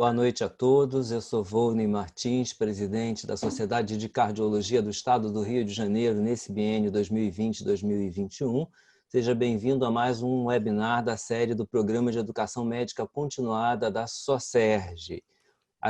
Boa noite a todos. Eu sou Volney Martins, presidente da Sociedade de Cardiologia do Estado do Rio de Janeiro nesse biênio 2020-2021. Seja bem-vindo a mais um webinar da série do Programa de Educação Médica Continuada da SOCERJ.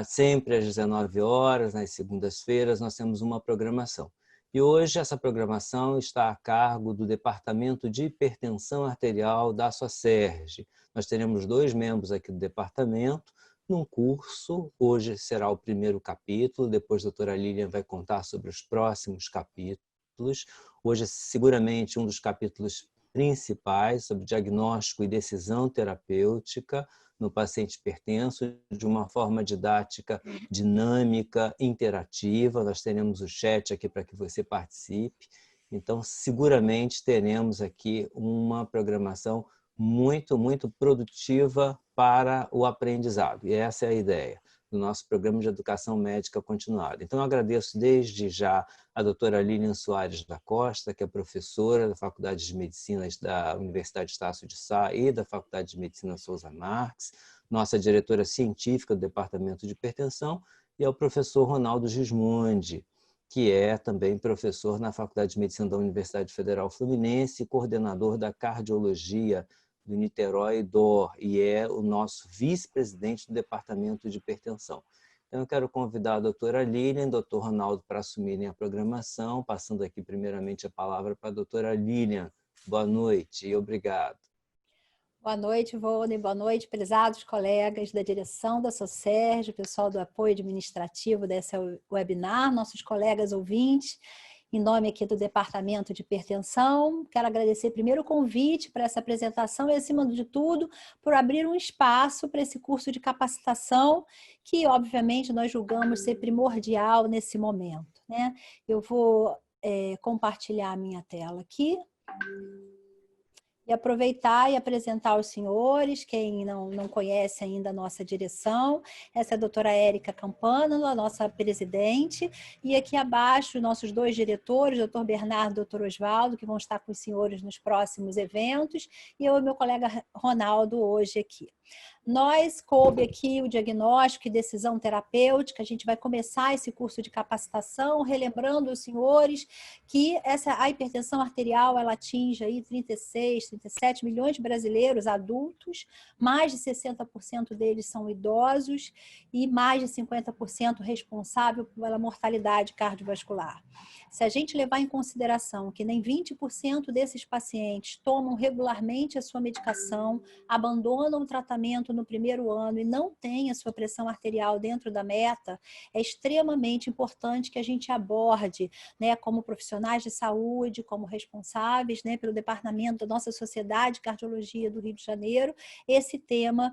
Sempre às 19 horas, nas segundas-feiras, nós temos uma programação. E hoje essa programação está a cargo do Departamento de Hipertensão Arterial da SOCERJ. Nós teremos 2 membros aqui do departamento num curso. Hoje será o primeiro capítulo, depois a doutora Lilian vai contar sobre os próximos capítulos. Hoje é seguramente um dos capítulos principais sobre diagnóstico e decisão terapêutica no paciente hipertenso, de uma forma didática, dinâmica, interativa. Nós teremos o chat aqui para que você participe. Então, seguramente teremos aqui uma programação muito produtiva para o aprendizado. E essa é a ideia do nosso programa de educação médica continuada. Então, eu agradeço desde já a doutora Lilian Soares da Costa, que é professora da Faculdade de Medicina da Universidade Estácio de Sá e da Faculdade de Medicina Souza Marques, nossa diretora científica do Departamento de Hipertensão, e ao professor Ronaldo Gismondi, que é também professor na Faculdade de Medicina da Universidade Federal Fluminense, coordenador da cardiologia do Niterói DOR, e é o nosso vice-presidente do Departamento de Hipertensão. Então, eu quero convidar a doutora Lilian e o doutor Ronaldo para assumirem a programação, passando aqui primeiramente a palavra para a doutora Lilian. Boa noite e obrigado. Boa noite, Volney. Boa noite, prezados colegas da direção da SOCERJ, pessoal do apoio administrativo desse webinar, nossos colegas ouvintes. Em nome aqui do Departamento de Hipertensão, quero agradecer primeiro o convite para essa apresentação e, acima de tudo, por abrir um espaço para esse curso de capacitação que, obviamente, nós julgamos ser primordial nesse momento, né? Eu vou compartilhar a minha tela aqui e aproveitar e apresentar aos senhores, quem não conhece ainda a nossa direção. Essa é a doutora Érica Campana, a nossa presidente, e aqui abaixo nossos 2 diretores, doutor Bernardo e doutor Osvaldo, que vão estar com os senhores nos próximos eventos, e eu e meu colega Ronaldo hoje aqui. Nós coube aqui o diagnóstico e decisão terapêutica. A gente vai começar esse curso de capacitação, relembrando os senhores que a hipertensão arterial ela atinge aí 36, 37 milhões de brasileiros adultos, mais de 60% deles são idosos e mais de 50% responsável pela mortalidade cardiovascular. Se a gente levar em consideração que nem 20% desses pacientes tomam regularmente a sua medicação, abandonam o tratamento no primeiro ano e não têm a sua pressão arterial dentro da meta, é extremamente importante que a gente aborde, né, como profissionais de saúde, como responsáveis, né, pelo departamento da nossa Sociedade de Cardiologia do Rio de Janeiro, esse tema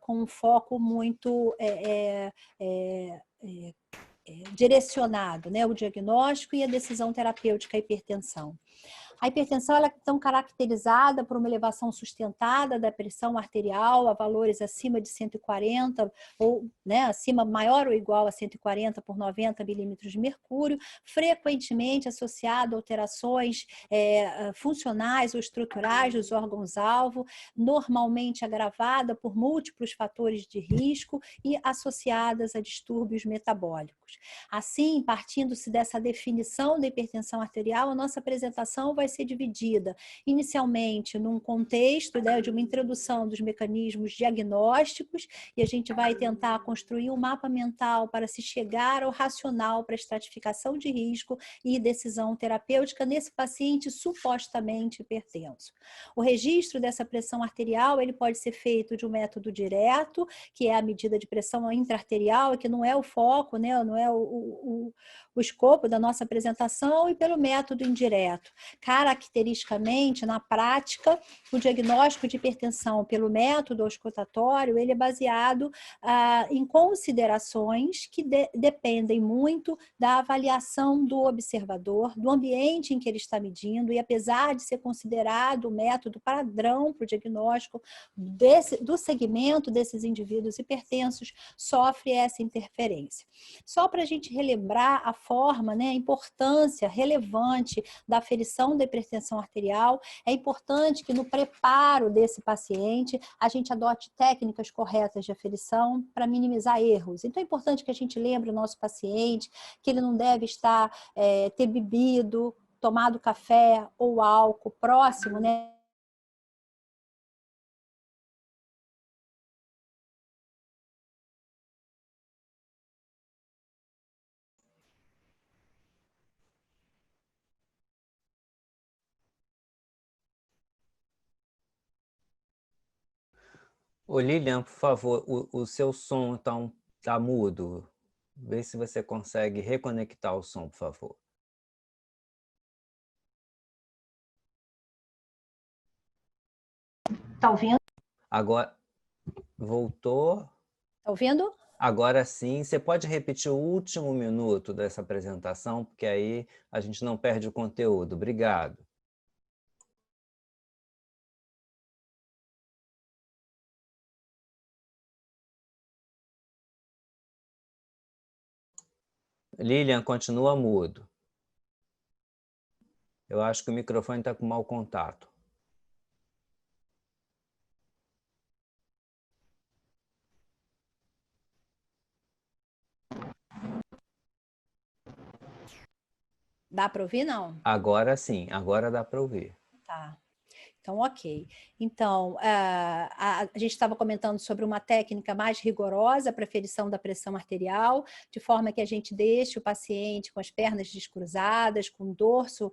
com um foco muito direcionado, né, o diagnóstico e a decisão terapêutica à hipertensão. A hipertensão ela é tão caracterizada por uma elevação sustentada da pressão arterial a valores acima de 140 ou, né, acima maior ou igual a 140 por 90 milímetros de mercúrio, frequentemente associado a alterações funcionais ou estruturais dos órgãos-alvo, normalmente agravada por múltiplos fatores de risco e associadas a distúrbios metabólicos. Assim, partindo-se dessa definição da hipertensão arterial, a nossa apresentação vai ser dividida inicialmente num contexto, né, de uma introdução dos mecanismos diagnósticos, e a gente vai tentar construir um mapa mental para se chegar ao racional para estratificação de risco e decisão terapêutica nesse paciente supostamente hipertenso. O registro dessa pressão arterial ele pode ser feito de um método direto, que é a medida de pressão intra-arterial, que não é o foco, né, não é o escopo da nossa apresentação, e pelo método indireto. Caracteristicamente, na prática, o diagnóstico de hipertensão pelo método auscultatório, ele é baseado em considerações que dependem muito da avaliação do observador, do ambiente em que ele está medindo, e apesar de ser considerado o método padrão para o diagnóstico do segmento desses indivíduos hipertensos, sofre essa interferência. Só para a gente relembrar a forma, né, a importância relevante da aferição da hipertensão arterial, é importante que no preparo desse paciente a gente adote técnicas corretas de aferição para minimizar erros. Então é importante que a gente lembre o nosso paciente que ele não deve ter bebido, tomado café ou álcool próximo, né? Ô Lilian, por favor, o seu som tá mudo. Vê se você consegue reconectar o som, por favor. Tá ouvindo? Agora, voltou. Tá ouvindo? Agora sim, você pode repetir o último minuto dessa apresentação, porque aí a gente não perde o conteúdo. Obrigado. Lilian, continua mudo. Eu acho que o microfone está com mau contato. Dá para ouvir, não? Agora sim, agora dá para ouvir. Tá. Então, ok. Então, a gente estava comentando sobre uma técnica mais rigorosa para aferição da pressão arterial, de forma que a gente deixe o paciente com as pernas descruzadas, com o dorso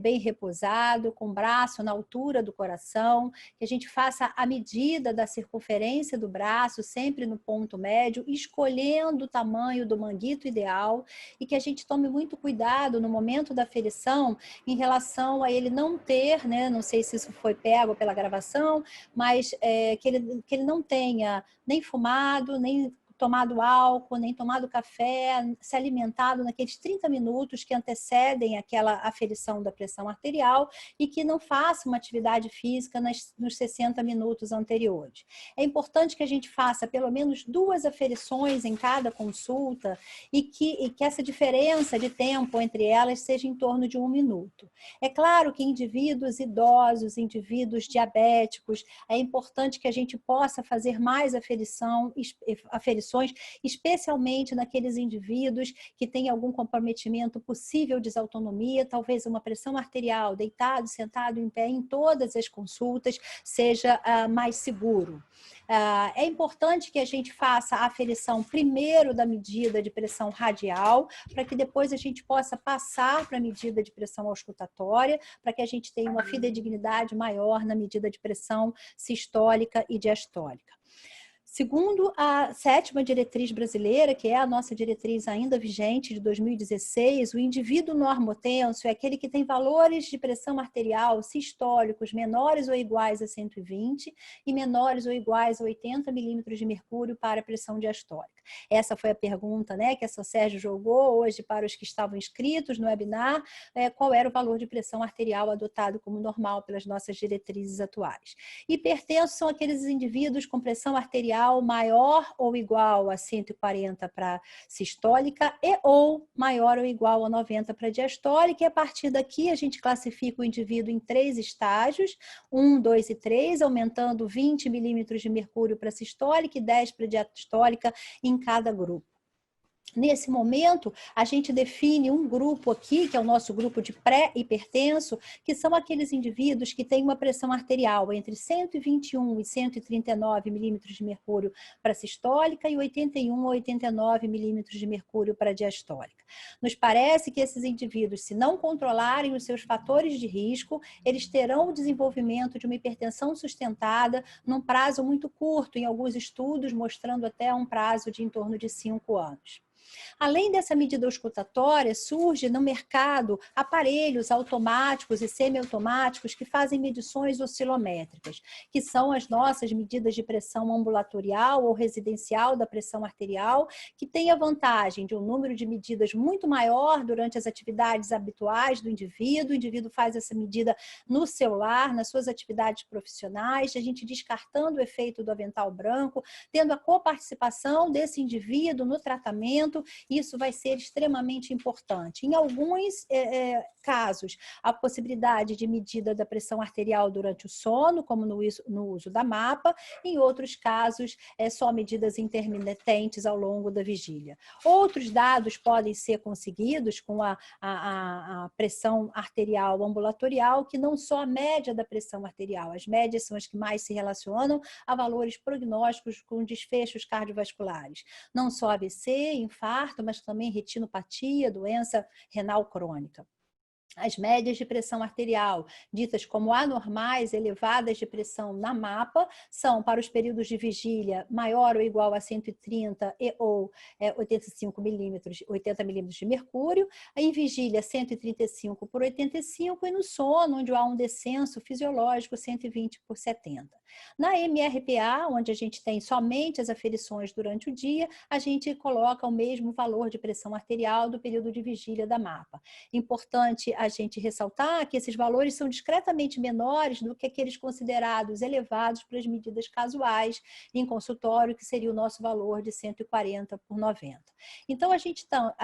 bem repousado, com o braço na altura do coração, que a gente faça a medida da circunferência do braço, sempre no ponto médio, escolhendo o tamanho do manguito ideal, e que a gente tome muito cuidado no momento da aferição em relação a ele não ter, né, não sei se isso foi pego pela gravação, mas que ele não tenha nem fumado, nem tomado álcool, nem tomado café, se alimentado naqueles 30 minutos que antecedem aquela aferição da pressão arterial e que não faça uma atividade física nos 60 minutos anteriores. É importante que a gente faça pelo menos 2 aferições em cada consulta e que essa diferença de tempo entre elas seja em torno de 1 minuto. É claro que indivíduos idosos, indivíduos diabéticos, é importante que a gente possa fazer mais aferições, especialmente naqueles indivíduos que têm algum comprometimento possível de desautonomia, talvez uma pressão arterial, deitado, sentado, em pé, em todas as consultas, seja mais seguro. É importante que a gente faça a aferição primeiro da medida de pressão radial, para que depois a gente possa passar para a medida de pressão auscultatória, para que a gente tenha uma fidedignidade maior na medida de pressão sistólica e diastólica. Segundo a 7ª diretriz brasileira, que é a nossa diretriz ainda vigente de 2016, o indivíduo normotenso é aquele que tem valores de pressão arterial sistólicos menores ou iguais a 120 e menores ou iguais a 80 milímetros de mercúrio para a pressão diastólica. Essa foi a pergunta, né, que a Sérgio jogou hoje para os que estavam inscritos no webinar, qual era o valor de pressão arterial adotado como normal pelas nossas diretrizes atuais. Hipertensos são aqueles indivíduos com pressão arterial maior ou igual a 140 para sistólica ou maior ou igual a 90 para diastólica, e a partir daqui a gente classifica o indivíduo em 3 estágios, 1, 2 e 3, aumentando 20 milímetros de mercúrio para sistólica e 10 para diastólica em cada grupo. Nesse momento, a gente define um grupo aqui, que é o nosso grupo de pré-hipertenso, que são aqueles indivíduos que têm uma pressão arterial entre 121 e 139 milímetros de mercúrio para sistólica e 81 a 89 milímetros de mercúrio para diastólica. Nos parece que esses indivíduos, se não controlarem os seus fatores de risco, eles terão o desenvolvimento de uma hipertensão sustentada num prazo muito curto, em alguns estudos mostrando até um prazo de em torno de 5 anos. Além dessa medida auscultatória, surge no mercado aparelhos automáticos e semiautomáticos que fazem medições oscilométricas, que são as nossas medidas de pressão ambulatorial ou residencial da pressão arterial, que tem a vantagem de um número de medidas muito maior durante as atividades habituais do indivíduo. O indivíduo faz essa medida no celular, nas suas atividades profissionais, a gente descartando o efeito do avental branco, tendo a coparticipação desse indivíduo no tratamento, tratamento, isso vai ser extremamente importante. Em alguns casos, a possibilidade de medida da pressão arterial durante o sono, como no uso da MAPA, em outros casos, só medidas intermitentes ao longo da vigília. Outros dados podem ser conseguidos com a pressão arterial ambulatorial, que não só a média da pressão arterial, as médias são as que mais se relacionam a valores prognósticos com desfechos cardiovasculares. Não só AVC, infarto, mas também retinopatia, doença renal crônica. As médias de pressão arterial, ditas como anormais, elevadas de pressão na MAPA, são para os períodos de vigília maior ou igual a 130 ou 85 milímetros, 80 milímetros de mercúrio, em vigília 135 por 85 e no sono, onde há um descenso fisiológico 120 por 70. Na MRPA, onde a gente tem somente as aferições durante o dia, a gente coloca o mesmo valor de pressão arterial do período de vigília da MAPA. Importante a gente ressaltar que esses valores são discretamente menores do que aqueles considerados elevados para as medidas casuais em consultório, que seria o nosso valor de 140 por 90. Então, a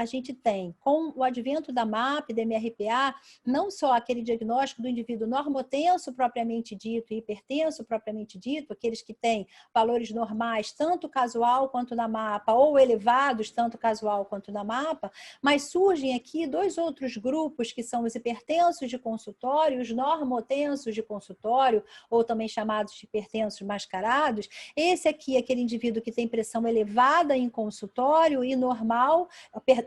gente tem, com o advento da MAPA e da MRPA, não só aquele diagnóstico do indivíduo normotenso propriamente dito e hipertenso propriamente dito, aqueles que têm valores normais, tanto casual quanto na MAPA, ou elevados, tanto casual quanto na MAPA, mas surgem aqui dois outros grupos, que são os hipertensos de consultório, os normotensos de consultório, ou também chamados de hipertensos mascarados. Esse aqui é aquele indivíduo que tem pressão elevada em consultório e normal,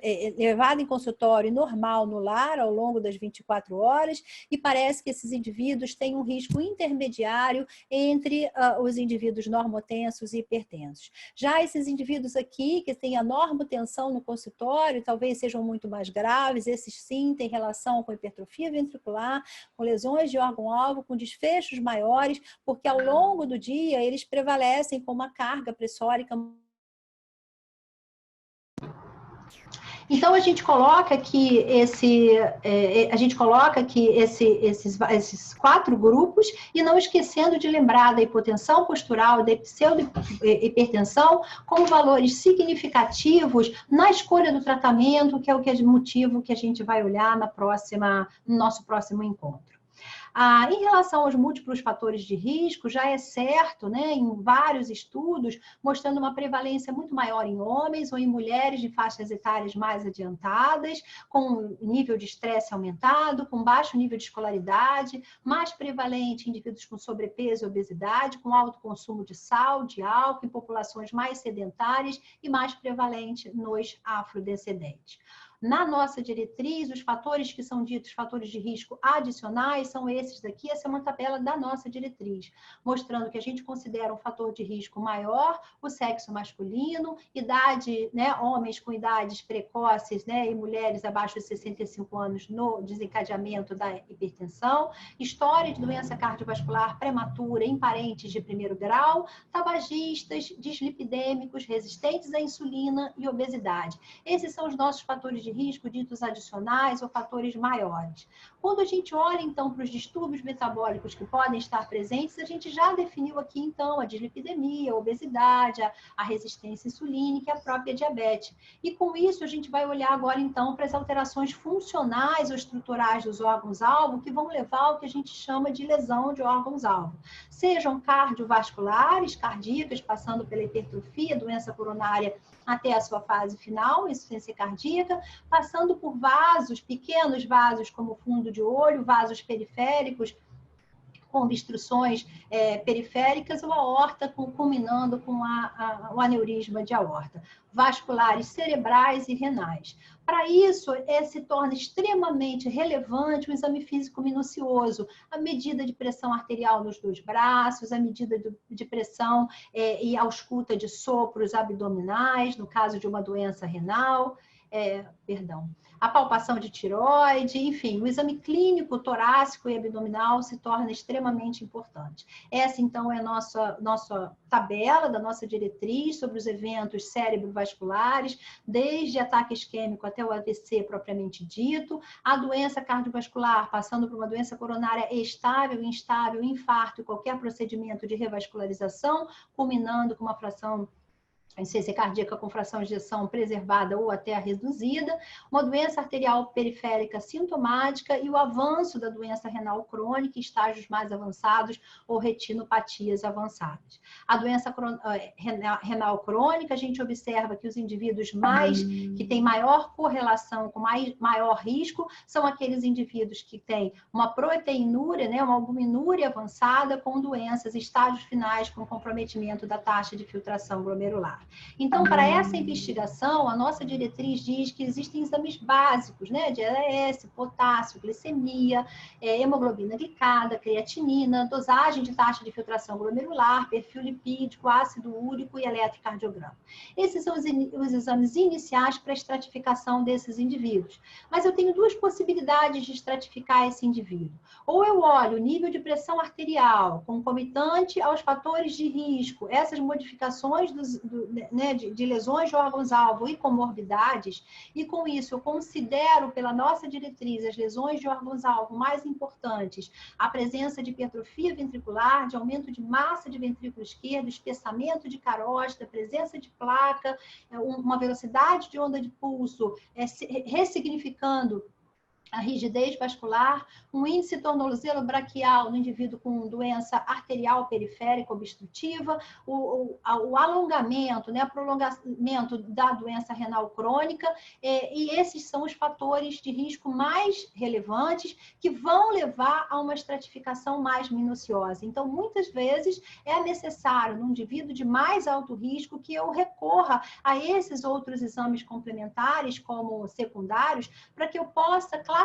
elevada em consultório e normal no lar ao longo das 24 horas, e parece que esses indivíduos têm um risco intermediário entre os indivíduos normotensos e hipertensos. Já esses indivíduos aqui, que têm a normotensão no consultório, talvez sejam muito mais graves, esses sim têm relação com hipertrofia ventricular, com lesões de órgão-alvo, com desfechos maiores, porque ao longo do dia eles prevalecem com uma carga pressórica. Então, a gente coloca que esses quatro grupos, e não esquecendo de lembrar da hipotensão postural, da pseudo-hipertensão, como valores significativos na escolha do tratamento, que é o motivo que a gente vai olhar no nosso próximo encontro. Em relação aos múltiplos fatores de risco, já é certo, né, em vários estudos, mostrando uma prevalência muito maior em homens ou em mulheres de faixas etárias mais adiantadas, com nível de estresse aumentado, com baixo nível de escolaridade, mais prevalente em indivíduos com sobrepeso e obesidade, com alto consumo de sal, de álcool, em populações mais sedentárias e mais prevalente nos afrodescendentes. Na nossa diretriz, os fatores que são ditos fatores de risco adicionais são esses daqui. Essa é uma tabela da nossa diretriz, mostrando que a gente considera um fator de risco maior o sexo masculino, idade, né, homens com idades precoces, né, e mulheres abaixo de 65 anos no desencadeamento da hipertensão, história de doença cardiovascular prematura em parentes de primeiro grau, tabagistas, dislipidêmicos, resistentes à insulina e obesidade. Esses são os nossos fatores de risco ditos adicionais ou fatores maiores. Quando a gente olha, então, para os distúrbios metabólicos que podem estar presentes, a gente já definiu aqui, então, a dislipidemia, a obesidade, a resistência insulínica e a própria diabetes. E com isso, a gente vai olhar agora, então, para as alterações funcionais ou estruturais dos órgãos-alvo, que vão levar ao que a gente chama de lesão de órgãos-alvo. Sejam cardiovasculares, cardíacas, passando pela hipertrofia, doença coronária, até a sua fase final, insuficiência cardíaca, passando por vasos, pequenos vasos como fundo de olho, vasos periféricos, com obstruções periféricas, ou a aorta culminando com o aneurisma de aorta, vasculares cerebrais e renais. Para isso, se torna extremamente relevante o exame físico minucioso, a medida de pressão arterial nos dois braços, a medida de pressão e ausculta de sopros abdominais, no caso de uma doença renal, a palpação de tireoide, enfim, o exame clínico torácico e abdominal se torna extremamente importante. Essa, então, é a nossa tabela da nossa diretriz sobre os eventos cerebrovasculares, desde ataque isquêmico até o AVC propriamente dito, a doença cardiovascular, passando por uma doença coronária estável, instável, infarto e qualquer procedimento de revascularização, culminando com uma fração insuficiência cardíaca com fração de ejeção preservada ou até reduzida, uma doença arterial periférica sintomática e o avanço da doença renal crônica em estágios mais avançados ou retinopatias avançadas. A doença renal crônica, a gente observa que os indivíduos que têm maior correlação, com maior risco, são aqueles indivíduos que têm uma proteinúria, né, uma albuminúria avançada com doenças, estágios finais com comprometimento da taxa de filtração glomerular. Então, para essa investigação, a nossa diretriz diz que existem exames básicos, né, de LS, potássio, glicemia, hemoglobina glicada, creatinina, dosagem de taxa de filtração glomerular, perfil lipídico, ácido úrico e eletrocardiograma. Esses são os exames iniciais para a estratificação desses indivíduos. Mas eu tenho duas possibilidades de estratificar esse indivíduo. Ou eu olho o nível de pressão arterial concomitante aos fatores de risco, essas modificações de lesões de órgãos-alvo e comorbidades, e com isso eu considero, pela nossa diretriz, as lesões de órgãos-alvo mais importantes, a presença de hipertrofia ventricular, de aumento de massa de ventrículo esquerdo, espessamento de carótida, presença de placa, uma velocidade de onda de pulso, ressignificando a rigidez vascular, um índice tornozelo-braquial no indivíduo com doença arterial periférica obstrutiva, o alongamento, né, prolongamento da doença renal crônica, e esses são os fatores de risco mais relevantes que vão levar a uma estratificação mais minuciosa. Então, muitas vezes, é necessário, num indivíduo de mais alto risco, que eu recorra a esses outros exames complementares, como secundários, para que eu possa classificar,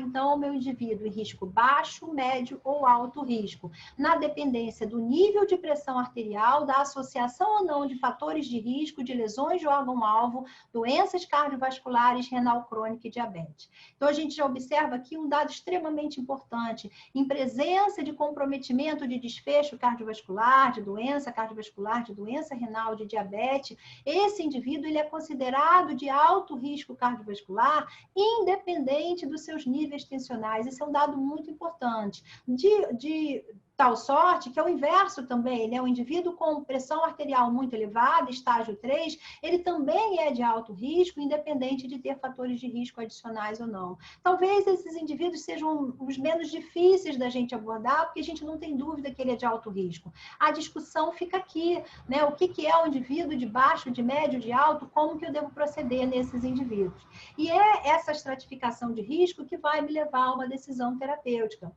então, o meu indivíduo em risco baixo, médio ou alto risco, na dependência do nível de pressão arterial, da associação ou não de fatores de risco, de lesões de órgão-alvo, doenças cardiovasculares, renal crônica e diabetes. Então, a gente já observa aqui um dado extremamente importante, em presença de comprometimento de desfecho cardiovascular, de doença cardiovascular, de doença renal, de diabetes, esse indivíduo ele é considerado de alto risco cardiovascular, independente dos seus níveis tensionais. Isso é um dado muito importante. De tal sorte que é o inverso também, né? O indivíduo com pressão arterial muito elevada, estágio 3, ele também é de alto risco, independente de ter fatores de risco adicionais ou não. Talvez esses indivíduos sejam os menos difíceis da gente abordar, porque a gente não tem dúvida que ele é de alto risco. A discussão fica aqui, né? O que é um indivíduo de baixo, de médio, de alto, como que eu devo proceder nesses indivíduos? E é essa estratificação de risco que vai me levar a uma decisão terapêutica.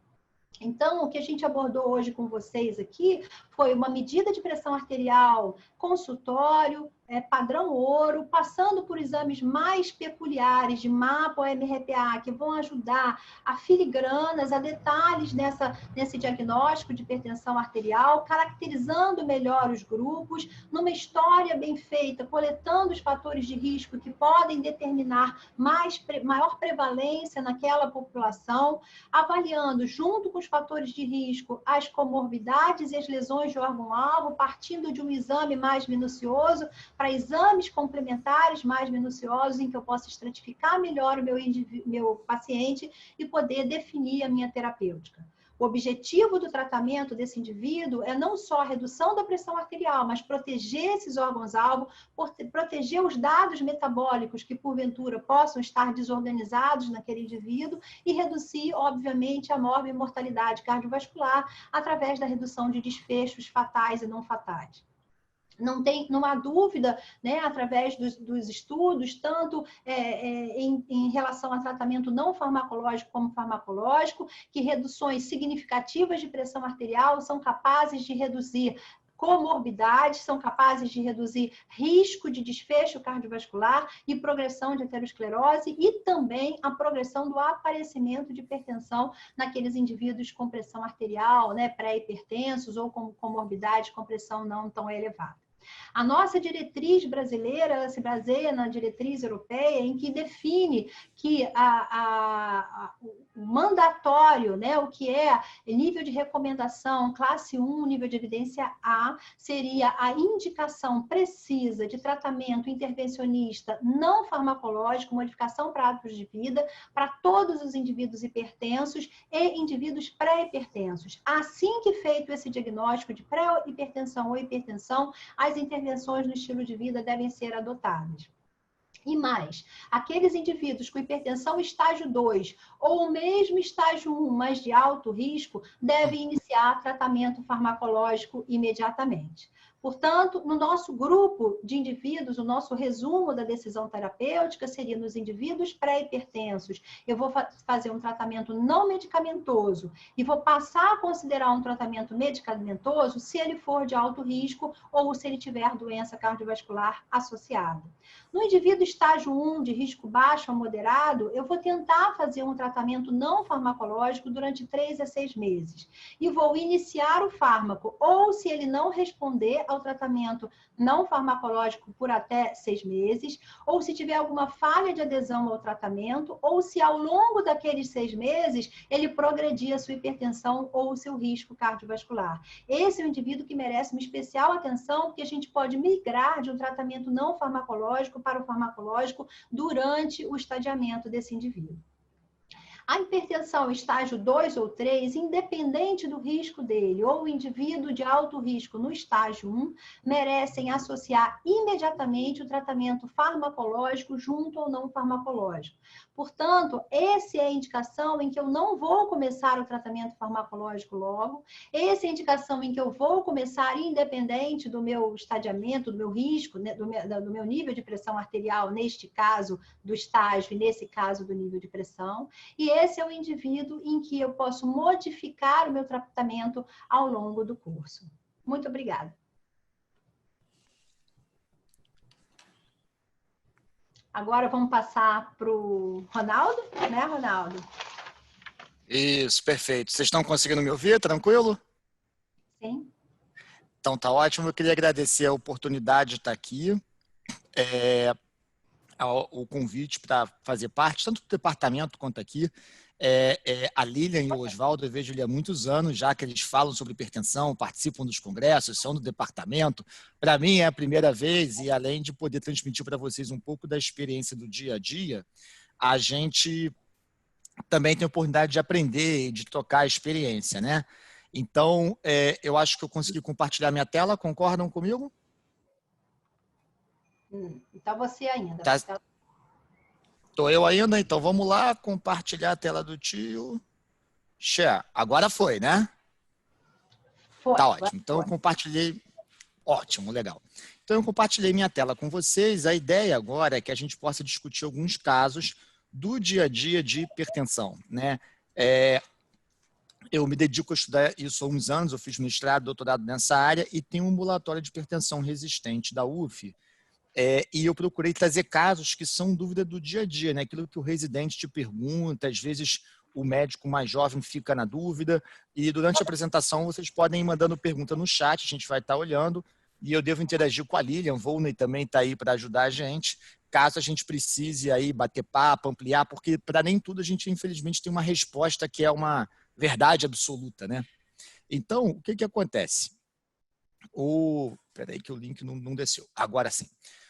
Então, o que a gente abordou hoje com vocês aqui foi uma medida de pressão arterial, consultório, padrão ouro, passando por exames mais peculiares de MAPA ou MRPA, que vão ajudar a filigranas, a detalhes nesse diagnóstico de hipertensão arterial, caracterizando melhor os grupos, numa história bem feita, coletando os fatores de risco que podem determinar maior prevalência naquela população, avaliando, junto com os fatores de risco, as comorbidades e as lesões de órgão-alvo, partindo de um exame mais minucioso, para exames complementares mais minuciosos, em que eu possa estratificar melhor o meu paciente e poder definir a minha terapêutica. O objetivo do tratamento desse indivíduo é não só a redução da pressão arterial, mas proteger esses órgãos-alvo, proteger os dados metabólicos que, porventura, possam estar desorganizados naquele indivíduo e reduzir, obviamente, a morbimortalidade cardiovascular através da redução de desfechos fatais e não fatais. Não há dúvida, né, através dos estudos, tanto em relação a tratamento não farmacológico como farmacológico, que reduções significativas de pressão arterial são capazes de reduzir comorbidades, são capazes de reduzir risco de desfecho cardiovascular e progressão de aterosclerose e também a progressão do aparecimento de hipertensão naqueles indivíduos com pressão arterial, né, pré-hipertensos ou com comorbidades com pressão não tão elevada. A nossa diretriz brasileira, ela se baseia na diretriz europeia, em que define que mandatório, né, o que é nível de recomendação, classe 1, nível de evidência A, seria a indicação precisa de tratamento intervencionista não farmacológico, modificação para hábitos de vida, para todos os indivíduos hipertensos e indivíduos pré-hipertensos. Assim que feito esse diagnóstico de pré-hipertensão ou hipertensão, as intervenções no estilo de vida devem ser adotadas. E mais, aqueles indivíduos com hipertensão estágio 2 ou o mesmo estágio 1, mas de alto risco, devem iniciar tratamento farmacológico imediatamente. Portanto, no nosso grupo de indivíduos, o nosso resumo da decisão terapêutica seria nos indivíduos pré-hipertensos. Eu vou fazer um tratamento não medicamentoso e vou passar a considerar um tratamento medicamentoso se ele for de alto risco ou se ele tiver doença cardiovascular associada. No indivíduo estágio 1, de risco baixo a moderado, eu vou tentar fazer um tratamento não farmacológico durante 3 a 6 meses. E vou iniciar o fármaco, ou se ele não responder ao tratamento não farmacológico por até 6 meses, ou se tiver alguma falha de adesão ao tratamento, ou se ao longo daqueles 6 meses ele progredir a sua hipertensão ou o seu risco cardiovascular. Esse é um indivíduo que merece uma especial atenção, porque a gente pode migrar de um tratamento não farmacológico para o farmacológico durante o estadiamento desse indivíduo. A hipertensão estágio 2 ou 3, independente do risco dele, ou o indivíduo de alto risco no estágio 1, merecem associar imediatamente o tratamento farmacológico junto ao não farmacológico. Portanto, essa é a indicação em que eu não vou começar o tratamento farmacológico logo, essa é a indicação em que eu vou começar independente do meu estadiamento, do meu risco, né, do meu nível de pressão arterial, neste caso do estágio e nesse caso do nível de pressão, e esse é o indivíduo em que eu posso modificar o meu tratamento ao longo do curso. Muito obrigada. Agora vamos passar para o Ronaldo, né, Ronaldo? Isso, perfeito. Vocês estão conseguindo me ouvir? Tranquilo? Sim. Então tá ótimo. Eu queria agradecer a oportunidade de estar aqui, o convite para fazer parte, tanto do departamento quanto aqui. A Lilian e o Oswaldo, eu vejo ele há muitos anos já que eles falam sobre hipertensão, participam dos congressos, são do departamento. Para mim é a primeira vez e além de poder transmitir para vocês um pouco da experiência do dia a dia, a gente também tem a oportunidade de aprender e de trocar a experiência, né? Então, eu acho que eu consegui compartilhar minha tela, concordam comigo? Então você ainda. Tá. Estou eu ainda, então vamos lá, compartilhar a tela do tio. Share. Agora foi, né? Foi. Tá ótimo. Então eu compartilhei. Ótimo, legal. Então eu compartilhei minha tela com vocês. A ideia agora é que a gente possa discutir alguns casos do dia a dia de hipertensão, né? Eu me dedico a estudar isso há uns anos, eu fiz mestrado, doutorado nessa área e tenho um ambulatório de hipertensão resistente da UF. E eu procurei trazer casos que são dúvida do dia a dia, né? Aquilo que o residente te pergunta, às vezes o médico mais jovem fica na dúvida, e durante a apresentação vocês podem ir mandando pergunta no chat, a gente vai estar olhando, e eu devo interagir com a Lilian, Volney também está aí para ajudar a gente, caso a gente precise aí bater papo, ampliar, porque para nem tudo a gente infelizmente tem uma resposta que é uma verdade absoluta, né? Então, o que acontece? Peraí que o link não desceu, agora sim.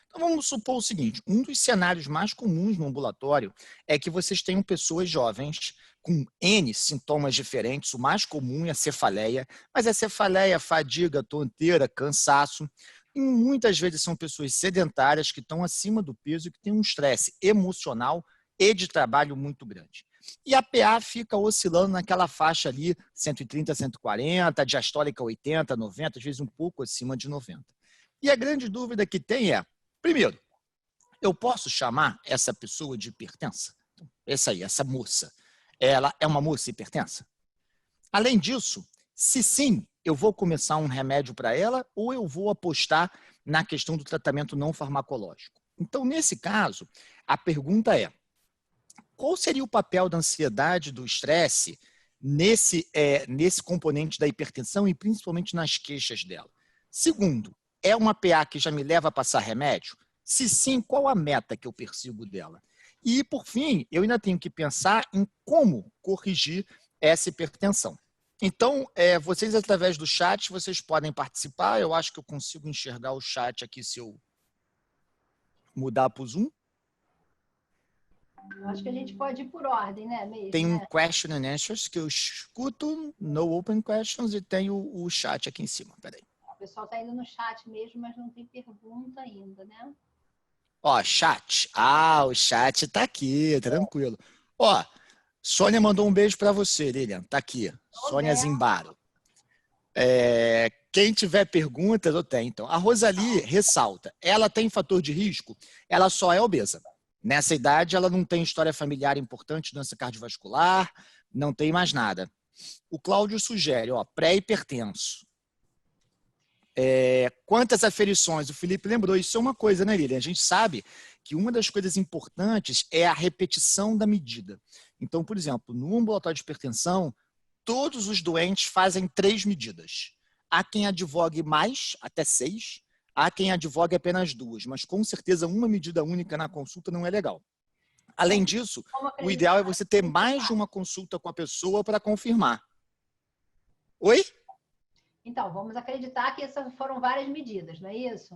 Então, vamos supor o seguinte, um dos cenários mais comuns no ambulatório é que vocês tenham pessoas jovens com N sintomas diferentes, o mais comum é a cefaleia, mas a cefaleia, fadiga, tonteira, cansaço, e muitas vezes são pessoas sedentárias que estão acima do peso e que têm um estresse emocional e de trabalho muito grande. E a PA fica oscilando naquela faixa ali, 130, 140, diastólica 80, 90, às vezes um pouco acima de 90. E a grande dúvida que tem é, primeiro, eu posso chamar essa pessoa de hipertensa? Essa moça, ela é uma moça hipertensa? Além disso, se sim, eu vou começar um remédio para ela ou eu vou apostar na questão do tratamento não farmacológico? Então, nesse caso, a pergunta é, qual seria o papel da ansiedade, do estresse nesse componente da hipertensão e principalmente nas queixas dela? Segundo, é uma PA que já me leva a passar remédio? Se sim, qual a meta que eu persigo dela? E, por fim, eu ainda tenho que pensar em como corrigir essa hipertensão. Então, vocês, através do chat, vocês podem participar. Eu acho que eu consigo enxergar o chat aqui se eu mudar para o Zoom. Eu acho que a gente pode ir por ordem, né? Mesmo, tem um né? question and answers que eu escuto, no open questions, e tem o chat aqui em cima. Peraí. O pessoal está indo no chat mesmo, mas não tem pergunta ainda, né? Ó, chat. Ah, o chat tá aqui, tranquilo. Ó, Sônia mandou um beijo para você, Lilian. Tá aqui. Sônia Zimbaro. Quem tiver perguntas, eu tenho. Então, a Rosalie ressalta. Ela tem fator de risco? Ela só é obesa. Nessa idade, ela não tem história familiar importante, doença cardiovascular, não tem mais nada. O Cláudio sugere, ó, pré-hipertenso. Quantas aferições? O Felipe lembrou, isso é uma coisa, né, Lilian? A gente sabe que uma das coisas importantes é a repetição da medida. Então, por exemplo, no ambulatório de hipertensão, todos os doentes fazem 3 medidas. Há quem advogue mais, até 6, há quem advogue apenas 2, mas com certeza uma medida única na consulta não é legal. Além disso, o ideal é você ter mais de uma consulta com a pessoa para confirmar. Oi? Então, vamos acreditar que essas foram várias medidas, não é isso?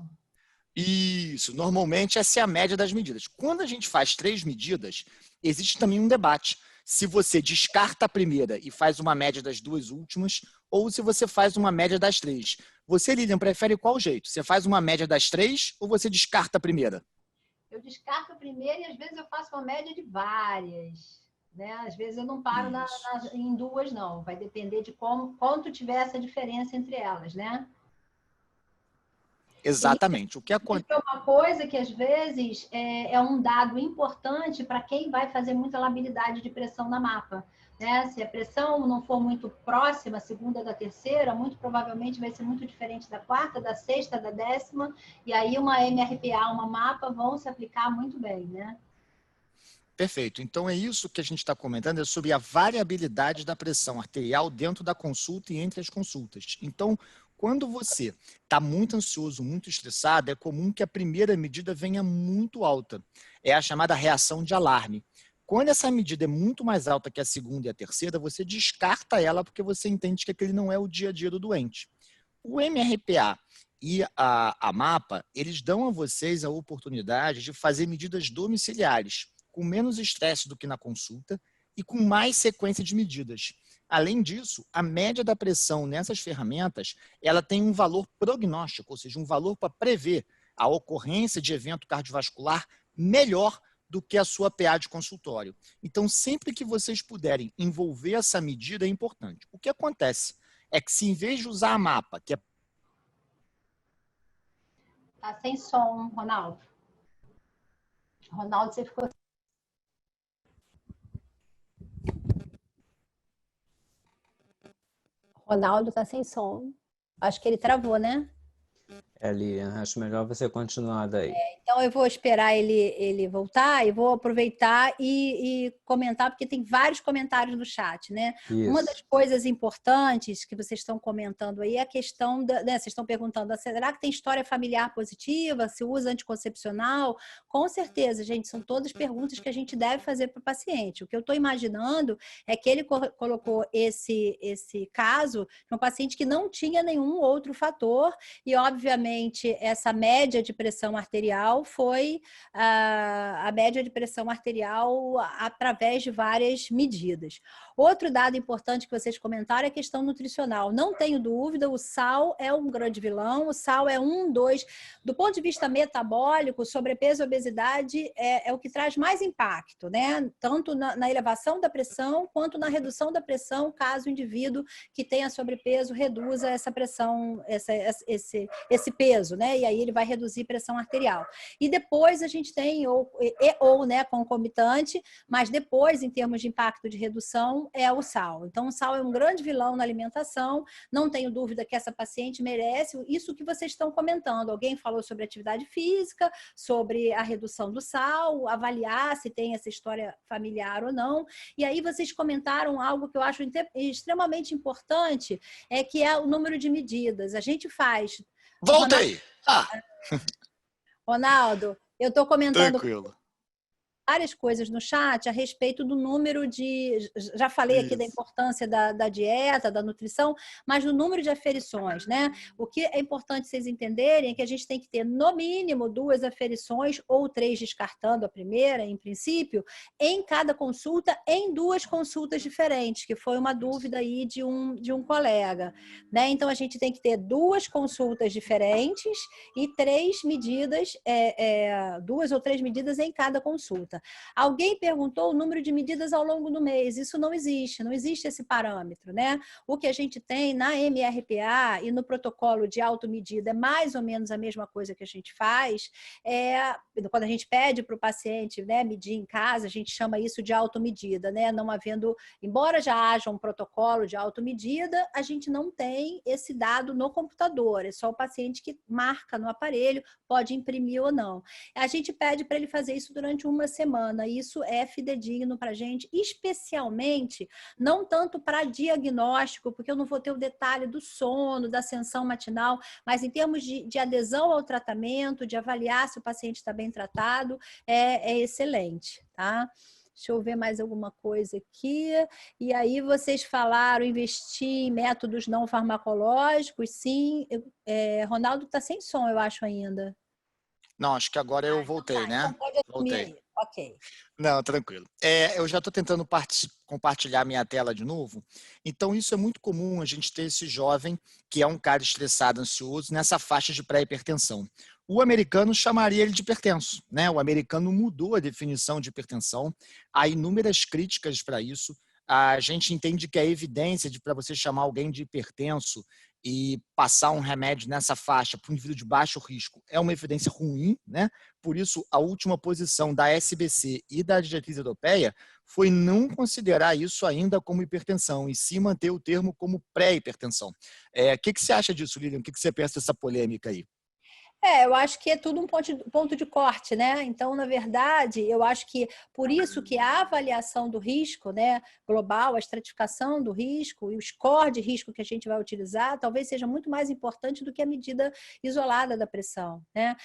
Isso, normalmente essa é a média das medidas. Quando a gente faz 3 medidas, existe também um debate. Se você descarta a primeira e faz uma média das 2 últimas, ou se você faz uma média das 3. Você, Lilian, prefere qual jeito? Você faz uma média das 3 ou você descarta a primeira? Eu descarto a primeira e às vezes eu faço uma média de várias. Né? Às vezes eu não paro em 2, não. Vai depender de quanto tiver essa diferença entre elas, né? Exatamente. O que acontece? É uma coisa que, às vezes, é um dado importante para quem vai fazer muita labilidade de pressão na mapa. Né? Se a pressão não for muito próxima, a segunda da terceira, muito provavelmente vai ser muito diferente da quarta, da sexta, da 10ª, e aí uma MRPA, uma mapa vão se aplicar muito bem, né? Perfeito. Então, é isso que a gente está comentando, é sobre a variabilidade da pressão arterial dentro da consulta e entre as consultas. Então, quando você está muito ansioso, muito estressado, é comum que a primeira medida venha muito alta. É a chamada reação de alarme. Quando essa medida é muito mais alta que a segunda e a terceira, você descarta ela porque você entende que aquele não é o dia a dia do doente. O MRPA e a MAPA, eles dão a vocês a oportunidade de fazer medidas domiciliares, com menos estresse do que na consulta e com mais sequência de medidas. Além disso, a média da pressão nessas ferramentas, ela tem um valor prognóstico, ou seja, um valor para prever a ocorrência de evento cardiovascular melhor do que a sua PA de consultório. Então, sempre que vocês puderem envolver essa medida, é importante. O que acontece é que se em vez de usar a MAPA, que é... Tá sem som, Ronaldo. Ronaldo, você ficou... Ronaldo tá sem som. Acho que ele travou, né? Lilian, acho melhor você continuar daí. Então, eu vou esperar ele voltar e vou aproveitar e comentar, porque tem vários comentários no chat, né? Isso. Uma das coisas importantes que vocês estão comentando aí é a questão, né? Vocês estão perguntando, será que tem história familiar positiva? Se usa anticoncepcional? Com certeza, gente, são todas perguntas que a gente deve fazer para o paciente. O que eu estou imaginando é que ele colocou esse caso de um paciente que não tinha nenhum outro fator e, obviamente, essa média de pressão arterial foi a média de pressão arterial através de várias medidas. Outro dado importante que vocês comentaram é a questão nutricional. Não tenho dúvida, o sal é um grande vilão, o sal é 2. Do ponto de vista metabólico, sobrepeso e obesidade é o que traz mais impacto, né? Tanto na elevação da pressão, quanto na redução da pressão, caso o indivíduo que tenha sobrepeso reduza essa pressão, esse peso, né? E aí ele vai reduzir pressão arterial. E depois a gente tem, né, concomitante, mas depois, em termos de impacto de redução, é o sal. Então, o sal é um grande vilão na alimentação, não tenho dúvida que essa paciente merece isso que vocês estão comentando. Alguém falou sobre atividade física, sobre a redução do sal, avaliar se tem essa história familiar ou não. E aí vocês comentaram algo que eu acho extremamente importante, que é o número de medidas. A gente faz... Voltei! Ronaldo, eu estou comentando... Tranquilo. várias coisas no chat a respeito do número de... Já falei aqui da importância da dieta, da nutrição, mas do número de aferições, né? O que é importante vocês entenderem é que a gente tem que ter, no mínimo, 2 aferições ou 3, descartando a primeira, em princípio, em cada consulta, em 2 consultas diferentes, que foi uma dúvida aí de um colega, né? Então, a gente tem que ter 2 consultas diferentes e 3 medidas, 2 ou 3 medidas em cada consulta. Alguém perguntou o número de medidas ao longo do mês. Isso não existe esse parâmetro, né? O que a gente tem na MRPA e no protocolo de automedida é mais ou menos a mesma coisa que a gente faz. Quando a gente pede para o paciente, né, medir em casa, a gente chama isso de automedida, né? Não havendo, embora já haja um protocolo de automedida, a gente não tem esse dado no computador. É só o paciente que marca no aparelho, pode imprimir ou não. A gente pede para ele fazer isso durante uma semana. Isso é fidedigno para a gente, especialmente, não tanto para diagnóstico, porque eu não vou ter o detalhe do sono, da ascensão matinal, mas em termos de adesão ao tratamento, de avaliar se o paciente está bem tratado, é excelente, tá? Deixa eu ver mais alguma coisa aqui. E aí vocês falaram investir em métodos não farmacológicos, sim. Ronaldo está sem som, eu acho ainda. Não, acho que agora eu voltei, então né? Então pode assumir Voltei. aí. Ok. Não, tranquilo. Eu já estou tentando compartilhar minha tela de novo. Então, isso é muito comum, a gente ter esse jovem que é um cara estressado, ansioso, nessa faixa de pré-hipertensão. O americano chamaria ele de hipertenso, né? O americano mudou a definição de hipertensão. Há inúmeras críticas para isso. A gente entende que a evidência para você chamar alguém de hipertenso e passar um remédio nessa faixa para um indivíduo de baixo risco é uma evidência ruim, né? Por isso, a última posição da SBC e da diretriz europeia foi não considerar isso ainda como hipertensão e sim manter o termo como pré-hipertensão. O que você acha disso, Lilian? O que você pensa dessa polêmica aí? Eu acho que é tudo um ponto de corte, né? Então, na verdade, eu acho que por isso que a avaliação do risco, né, global, a estratificação do risco e o score de risco que a gente vai utilizar, talvez seja muito mais importante do que a medida isolada da pressão, né?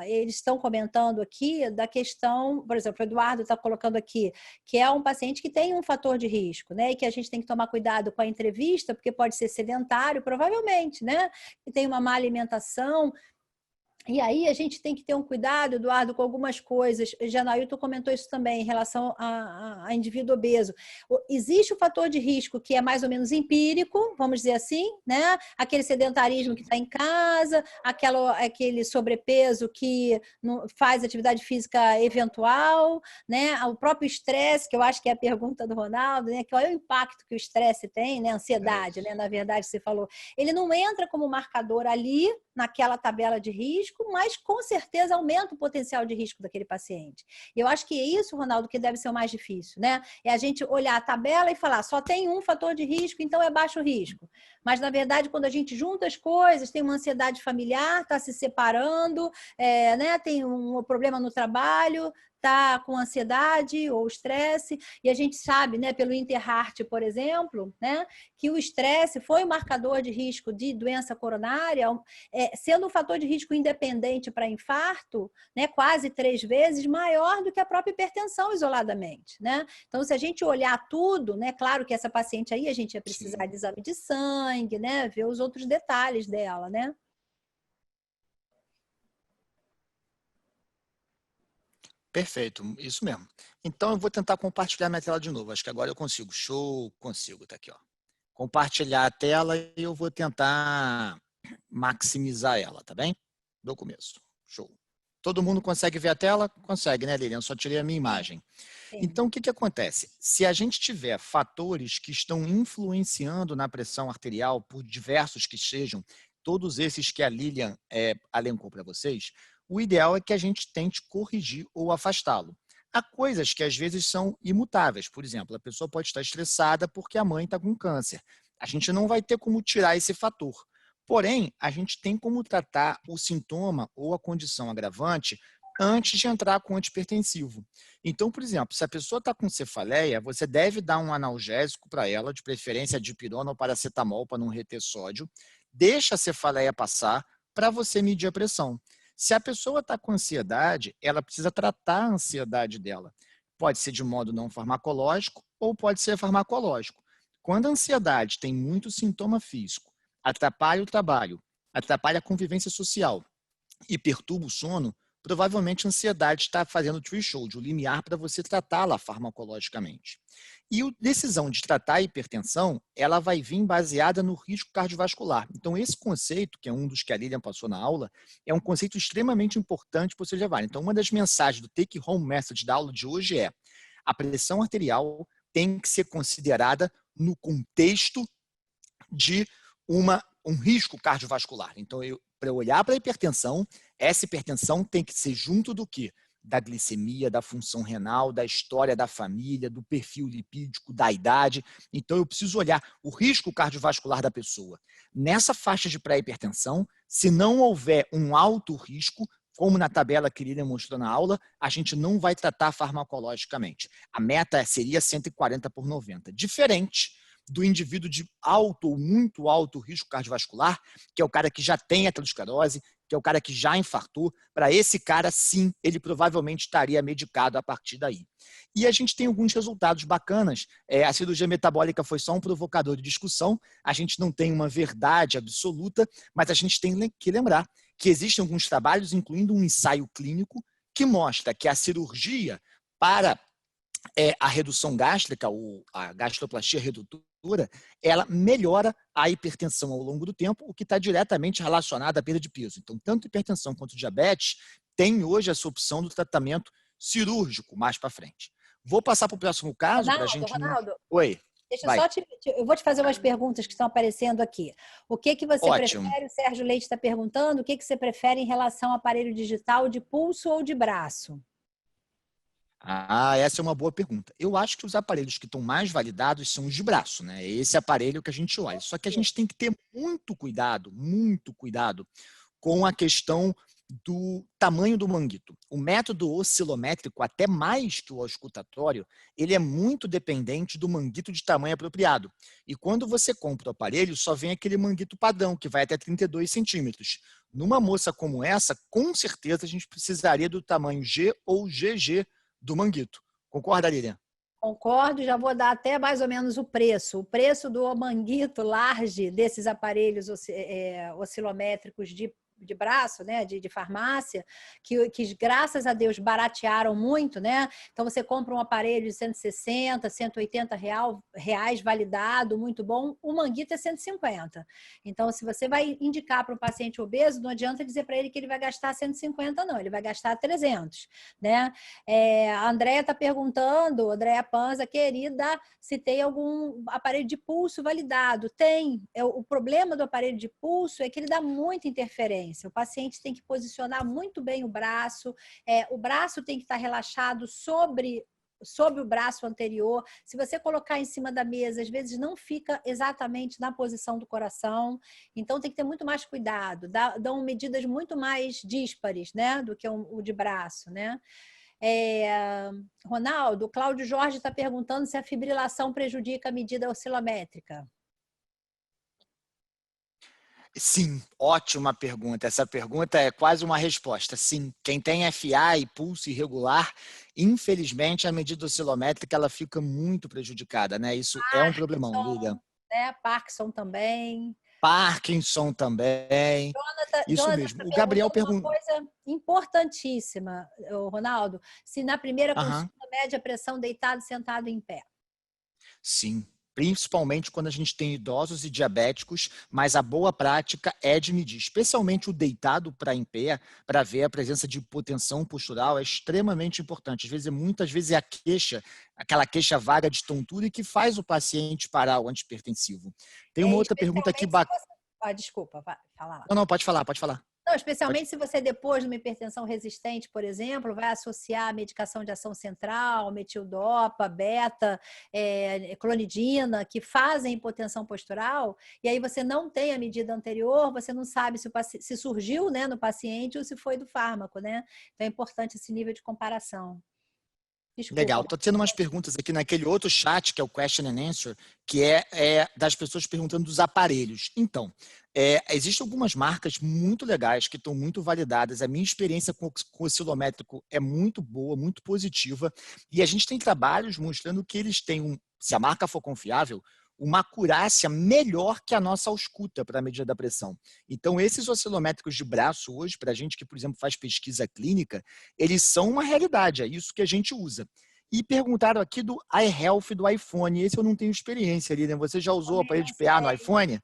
Eles estão comentando aqui da questão, por exemplo, o Eduardo está colocando aqui, que é um paciente que tem um fator de risco, né? E que a gente tem que tomar cuidado com a entrevista, porque pode ser sedentário, provavelmente, né? Que tem uma má alimentação. E aí a gente tem que ter um cuidado, Eduardo, com algumas coisas. Janailton comentou isso também em relação a indivíduo obeso. Existe o fator de risco que é mais ou menos empírico, vamos dizer assim, né? Aquele sedentarismo que está em casa, aquele sobrepeso que não faz atividade física eventual, né? O próprio estresse, que eu acho que é a pergunta do Ronaldo, né? Qual é o impacto que o estresse tem, né? Ansiedade, né? Na verdade, você falou. Ele não entra como marcador ali, naquela tabela de risco, mas com certeza aumenta o potencial de risco daquele paciente. E eu acho que é isso, Ronaldo, que deve ser o mais difícil, né? É a gente olhar a tabela e falar, só tem um fator de risco, então é baixo risco. Mas, na verdade, quando a gente junta as coisas, tem uma ansiedade familiar, está se separando, né? Tem um problema no trabalho, está com ansiedade ou estresse, e a gente sabe, né, pelo Interheart, por exemplo, né, que o estresse foi um marcador de risco de doença coronária, sendo um fator de risco independente para infarto, né, quase 3 vezes maior do que a própria hipertensão isoladamente, né? Então, se a gente olhar tudo, né, claro que essa paciente aí a gente ia precisar de exame de sangue, né, ver os outros detalhes dela, né? Perfeito, isso mesmo. Então, eu vou tentar compartilhar minha tela de novo. Acho que agora eu consigo. Show, consigo. Tá aqui, ó. Compartilhar a tela e eu vou tentar maximizar ela, tá bem? Do começo. Show. Todo mundo consegue ver a tela? Consegue, né, Lilian? Eu só tirei a minha imagem. Sim. Então, o que acontece? Se a gente tiver fatores que estão influenciando na pressão arterial, por diversos que sejam, todos esses que a Lilian elencou para vocês, o ideal é que a gente tente corrigir ou afastá-lo. Há coisas que às vezes são imutáveis. Por exemplo, a pessoa pode estar estressada porque a mãe está com câncer. A gente não vai ter como tirar esse fator. Porém, a gente tem como tratar o sintoma ou a condição agravante antes de entrar com antihipertensivo. Então, por exemplo, se a pessoa está com cefaleia, você deve dar um analgésico para ela, de preferência dipirona ou paracetamol para não reter sódio. Deixa a cefaleia passar para você medir a pressão. Se a pessoa está com ansiedade, ela precisa tratar a ansiedade dela. Pode ser de modo não farmacológico ou pode ser farmacológico. Quando a ansiedade tem muito sintoma físico, atrapalha o trabalho, atrapalha a convivência social e perturba o sono, provavelmente a ansiedade está fazendo o threshold, o limiar para você tratá-la farmacologicamente. E a decisão de tratar a hipertensão, ela vai vir baseada no risco cardiovascular. Então, esse conceito, que é um dos que a Lilian passou na aula, é um conceito extremamente importante para você levar. Então, uma das mensagens do Take Home Message da aula de hoje é: a pressão arterial tem que ser considerada no contexto de um risco cardiovascular. Então, para eu olhar para a hipertensão, essa hipertensão tem que ser junto do quê? Da glicemia, da função renal, da história da família, do perfil lipídico, da idade. Então, eu preciso olhar o risco cardiovascular da pessoa. Nessa faixa de pré-hipertensão, se não houver um alto risco, como na tabela que Lilian mostrou na aula, a gente não vai tratar farmacologicamente. A meta seria 140/90. Diferente do indivíduo de alto ou muito alto risco cardiovascular, que é o cara que já tem aterosclerose, que é o cara que já infartou. Para esse cara, sim, ele provavelmente estaria medicado a partir daí. E a gente tem alguns resultados bacanas. A cirurgia metabólica foi só um provocador de discussão, a gente não tem uma verdade absoluta, mas a gente tem que lembrar que existem alguns trabalhos, incluindo um ensaio clínico, que mostra que a cirurgia para a redução gástrica, ou a gastroplastia redutora, ela melhora a hipertensão ao longo do tempo, o que está diretamente relacionado à perda de peso. Então, tanto hipertensão quanto diabetes tem hoje essa opção do tratamento cirúrgico mais para frente. Vou passar para o próximo caso para a gente... Ronaldo, Oi. deixa eu só eu vou te fazer umas perguntas que estão aparecendo aqui. O que você Ótimo. prefere? O Sérgio Leite está perguntando o que você prefere em relação ao aparelho digital de pulso ou de braço? Essa é uma boa pergunta. Eu acho que os aparelhos que estão mais validados são os de braço, né? É esse aparelho que a gente olha. Só que a gente tem que ter muito cuidado com a questão do tamanho do manguito. O método oscilométrico, até mais que o auscultatório, ele é muito dependente do manguito de tamanho apropriado. E quando você compra o aparelho, só vem aquele manguito padrão, que vai até 32 centímetros. Numa moça como essa, com certeza a gente precisaria do tamanho G ou GG do manguito. Concorda, Lilian? Concordo, já vou dar até mais ou menos o preço. O preço do manguito large desses aparelhos oscilométricos de braço, né, de farmácia, que graças a Deus baratearam muito, né? Então você compra um aparelho de 160, 180 reais validado, muito bom, o manguito é 150. Então, se você vai indicar para um paciente obeso, não adianta dizer para ele que ele vai gastar 150, não, ele vai gastar 300, né? A Andréia está perguntando, Andréia Panza, querida, se tem algum aparelho de pulso validado. Tem. O problema do aparelho de pulso é que ele dá muita interferência. O paciente tem que posicionar muito bem o braço tem que estar relaxado sobre o braço anterior. Se você colocar em cima da mesa, às vezes não fica exatamente na posição do coração. Então, tem que ter muito mais cuidado. Dão medidas muito mais díspares, né, do que o de braço, né? Ronaldo, o Cláudio Jorge está perguntando se a fibrilação prejudica a medida oscilométrica. Sim, ótima pergunta. Essa pergunta é quase uma resposta. Sim, quem tem FA e pulso irregular, infelizmente a medida oscilométrica ela fica muito prejudicada, né? Isso é um problemão, Lilian. Né? Parkinson também. Parkinson também. Isso mesmo. O Gabriel perguntou uma coisa importantíssima, Ronaldo, se na primeira consulta mede a pressão deitado, sentado em pé. Sim. Principalmente quando a gente tem idosos e diabéticos, mas a boa prática é de medir, especialmente o deitado para em pé, para ver a presença de hipotensão postural, é extremamente importante. Muitas vezes é a queixa, aquela queixa vaga de tontura que faz o paciente parar o antihipertensivo. Tem uma outra pergunta aqui bacana. Desculpa, vai falar. Não, pode falar. Não, especialmente se você, depois de uma hipertensão resistente, por exemplo, vai associar a medicação de ação central, metildopa, beta, clonidina, que fazem hipotensão postural, e aí você não tem a medida anterior, você não sabe se surgiu, né, no paciente ou se foi do fármaco, né? Então é importante esse nível de comparação. Desculpa. Legal, estou tendo umas perguntas aqui naquele outro chat, que é o Question and Answer, que é das pessoas perguntando dos aparelhos. Então, Existem algumas marcas muito legais que estão muito validadas. A minha experiência com o oscilométrico é muito boa, muito positiva. E a gente tem trabalhos mostrando que eles têm, se a marca for confiável, uma acurácia melhor que a nossa ausculta para a medida da pressão. Então, esses oscilométricos de braço hoje, para a gente que, por exemplo, faz pesquisa clínica, eles são uma realidade, é isso que a gente usa. E perguntaram aqui do iHealth do iPhone. Esse eu não tenho experiência, Lilian. Você já usou o aparelho de PA no iPhone?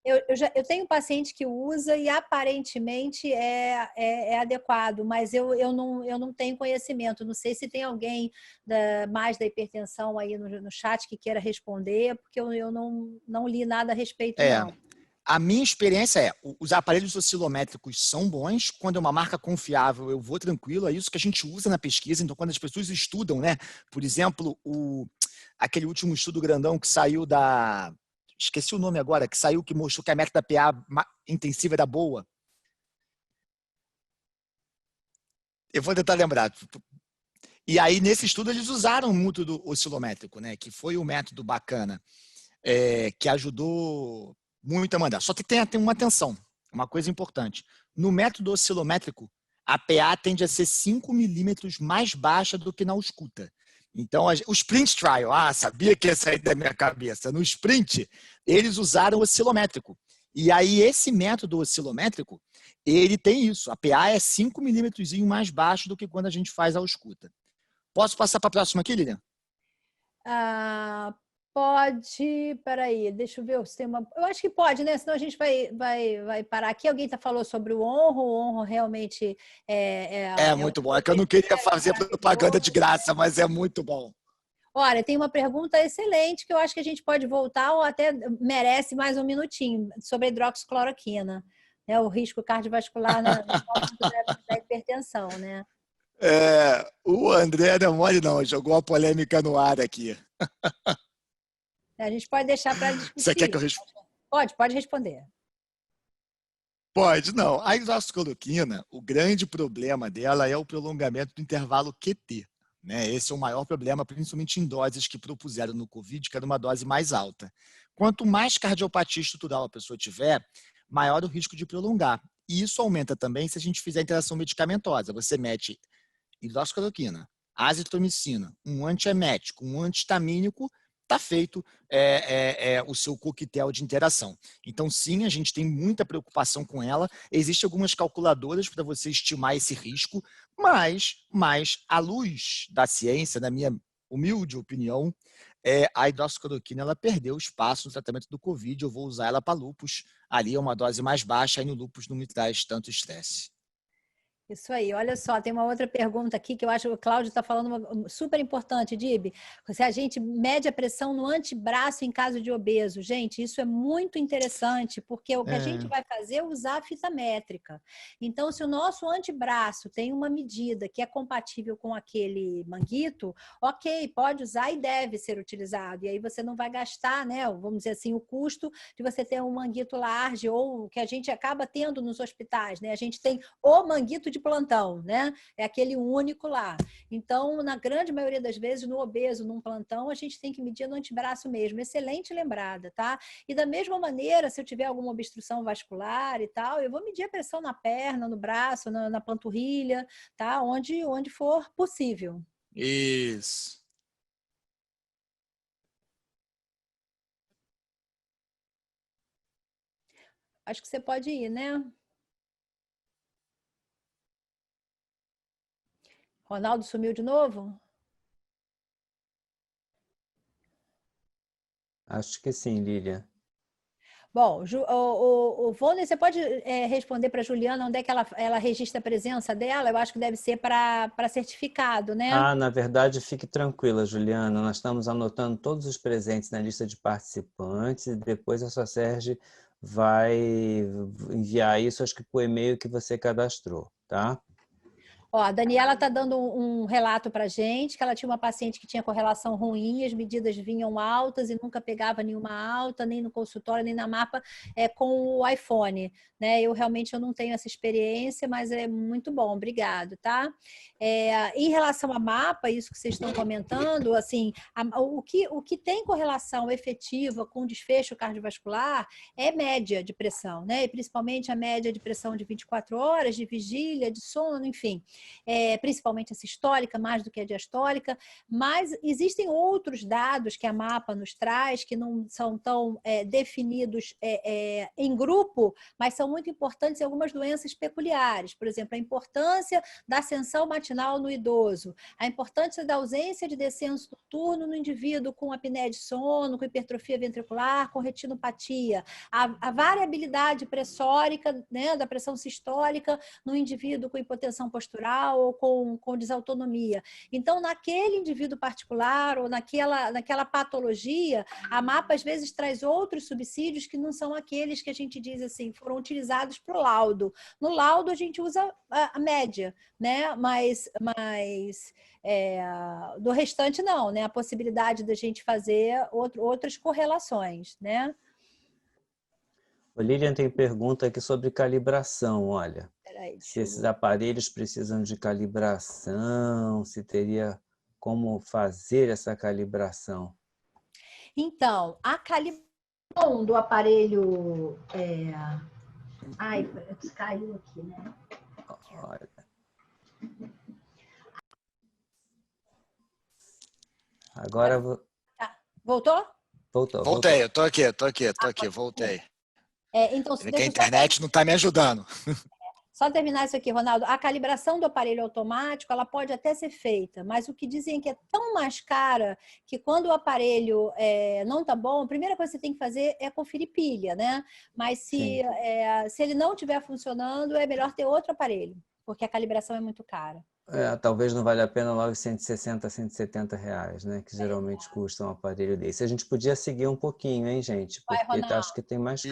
Eu tenho paciente que usa e aparentemente é adequado, mas eu não tenho conhecimento. Não sei se tem alguém mais da hipertensão aí no chat que queira responder, porque eu não li nada a respeito, não. A minha experiência os aparelhos oscilométricos são bons. Quando é uma marca confiável, eu vou tranquilo. É isso que a gente usa na pesquisa. Então, quando as pessoas estudam, né? Por exemplo, aquele último estudo grandão que saiu da... Esqueci o nome agora, que saiu, que mostrou que a meta da PA intensiva era boa. Eu vou tentar lembrar. E aí, nesse estudo, eles usaram muito do oscilométrico, né? Que foi um método bacana, que ajudou muito a mandar. Só que tem uma atenção, uma coisa importante. No método oscilométrico, a PA tende a ser 5 milímetros mais baixa do que na ausculta. Então, o sprint trial, sabia que ia sair da minha cabeça. No sprint, eles usaram o oscilométrico. E aí, esse método oscilométrico, ele tem isso. A PA é 5 milímetros mais baixo do que quando a gente faz a ausculta. Posso passar para a próxima aqui, Lilian? Pode, peraí, deixa eu ver se tem uma... Eu acho que pode, né? Senão a gente vai parar aqui. Alguém falou sobre o Honro realmente é muito bom. É que eu não queria fazer propaganda de graça, mas é muito bom. Olha, tem uma pergunta excelente que eu acho que a gente pode voltar ou até merece mais um minutinho sobre a hidroxicloroquina, né? O risco cardiovascular da hipertensão, né? O André não é mole não, jogou a polêmica no ar aqui. A gente pode deixar para discutir. Você quer que eu responda? Pode responder. Pode, não. A hidroxicloroquina, o grande problema dela é o prolongamento do intervalo QT. Né? Esse é o maior problema, principalmente em doses que propuseram no COVID, que era uma dose mais alta. Quanto mais cardiopatia estrutural a pessoa tiver, maior o risco de prolongar. E isso aumenta também se a gente fizer interação medicamentosa. Você mete hidroxicloroquina, azitromicina, um antiemético, um antihistamínico, está feito o seu coquetel de interação. Então, sim, a gente tem muita preocupação com ela. Existem algumas calculadoras para você estimar esse risco, mas à luz da ciência, na minha humilde opinião, a hidroxicloroquina ela perdeu espaço no tratamento do COVID. Eu vou usar ela para lúpus. Ali é uma dose mais baixa, aí no lúpus não me traz tanto estresse. Isso aí, olha só, tem uma outra pergunta aqui que eu acho que o Cláudio está falando super importante, Dib. Se a gente mede a pressão no antebraço em caso de obeso, gente, isso é muito interessante, porque o que a gente vai fazer é usar a fita métrica. Então, se o nosso antebraço tem uma medida que é compatível com aquele manguito, ok, pode usar e deve ser utilizado. E aí você não vai gastar, né, vamos dizer assim, o custo de você ter um manguito large ou o que a gente acaba tendo nos hospitais, né? A gente tem o manguito de plantão, né? É aquele único lá. Então, na grande maioria das vezes, no obeso, num plantão, a gente tem que medir no antebraço mesmo. Excelente lembrada, tá? E da mesma maneira, se eu tiver alguma obstrução vascular e tal, eu vou medir a pressão na perna, no braço, na panturrilha, tá? Onde for possível. Isso. Acho que você pode ir, né? Ronaldo sumiu de novo? Acho que sim, Lilian. Bom, o Vônei, você pode responder para a Juliana onde é que ela registra a presença dela? Eu acho que deve ser para certificado, né? Na verdade, fique tranquila, Juliana. Nós estamos anotando todos os presentes na lista de participantes e depois a Socerge vai enviar isso, acho que por e-mail que você cadastrou, tá? Ó, a Daniela está dando um relato para a gente, que ela tinha uma paciente que tinha correlação ruim, as medidas vinham altas e nunca pegava nenhuma alta, nem no consultório, nem na mapa, com o iPhone. Né? Eu não tenho essa experiência, mas é muito bom, obrigado, tá? Em relação a mapa, isso que vocês estão comentando, assim, o que tem correlação efetiva com desfecho cardiovascular é média de pressão, né? E principalmente a média de pressão de 24 horas, de vigília, de sono, enfim. Principalmente a sistólica, mais do que a diastólica, mas existem outros dados que a mapa nos traz, que não são tão definidos em grupo, mas são muito importantes em algumas doenças peculiares. Por exemplo, a importância da ascensão matinal no idoso, a importância da ausência de descenso noturno no indivíduo com apneia de sono, com hipertrofia ventricular, com retinopatia, a variabilidade pressórica, né, da pressão sistólica no indivíduo com hipotensão postural ou com desautonomia. Então, naquele indivíduo particular ou naquela patologia, a mapa às vezes traz outros subsídios que não são aqueles que a gente diz assim, foram utilizados para o laudo. No laudo a gente usa a média, né? Mas do restante não, né? A possibilidade da gente fazer outras correlações, né? O Lilian tem pergunta aqui sobre calibração, olha. Se esses aparelhos precisam de calibração, se teria como fazer essa calibração. Então, a calibração do aparelho... Ai, caiu aqui, né? Olha. Agora... Voltou? Voltei, eu tô aqui, voltei. Então, que a internet não está me ajudando. Só terminar isso aqui, Ronaldo. A calibração do aparelho automático, ela pode até ser feita, mas o que dizem que é tão mais cara que quando o aparelho não tá bom, a primeira coisa que você tem que fazer é conferir pilha, né? Mas se ele não estiver funcionando, é melhor ter outro aparelho, porque a calibração é muito cara. Talvez não valha a pena logo 160, 170 reais, né? Que geralmente custa um aparelho desse. A gente podia seguir um pouquinho, hein, gente? Porque acho que tem mais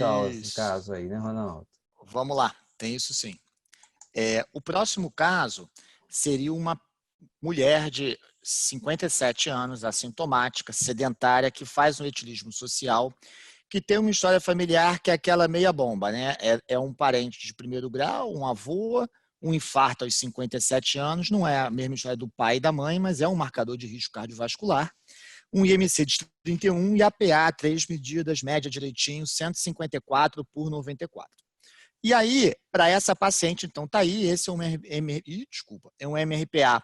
caso aí, né, Ronaldo? Vamos lá, tem isso sim. O próximo caso seria uma mulher de 57 anos, assintomática, sedentária, que faz um etilismo social, que tem uma história familiar que é aquela meia bomba, né? É um parente de primeiro grau, um avô, um infarto aos 57 anos, não é a mesma história do pai e da mãe, mas é um marcador de risco cardiovascular, um IMC de 31 e APA, 3 medidas, média direitinho, 154 por 94. E aí, para essa paciente, então tá aí, esse é um MRPA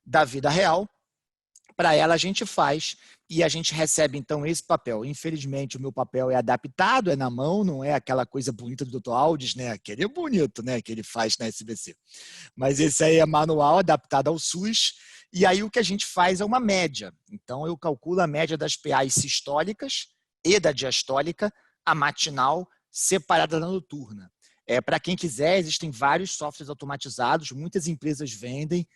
da vida real. Para ela a gente faz e a gente recebe então esse papel. Infelizmente o meu papel é adaptado, é na mão, não é aquela coisa bonita do Dr. Aldes, né? Aquele é bonito, né? Que ele faz na SBC. Mas esse aí é manual, adaptado ao SUS. E aí o que a gente faz é uma média. Então eu calculo a média das PAs sistólicas e da diastólica, a matinal separada da noturna. Para quem quiser, existem vários softwares automatizados, muitas empresas vendem,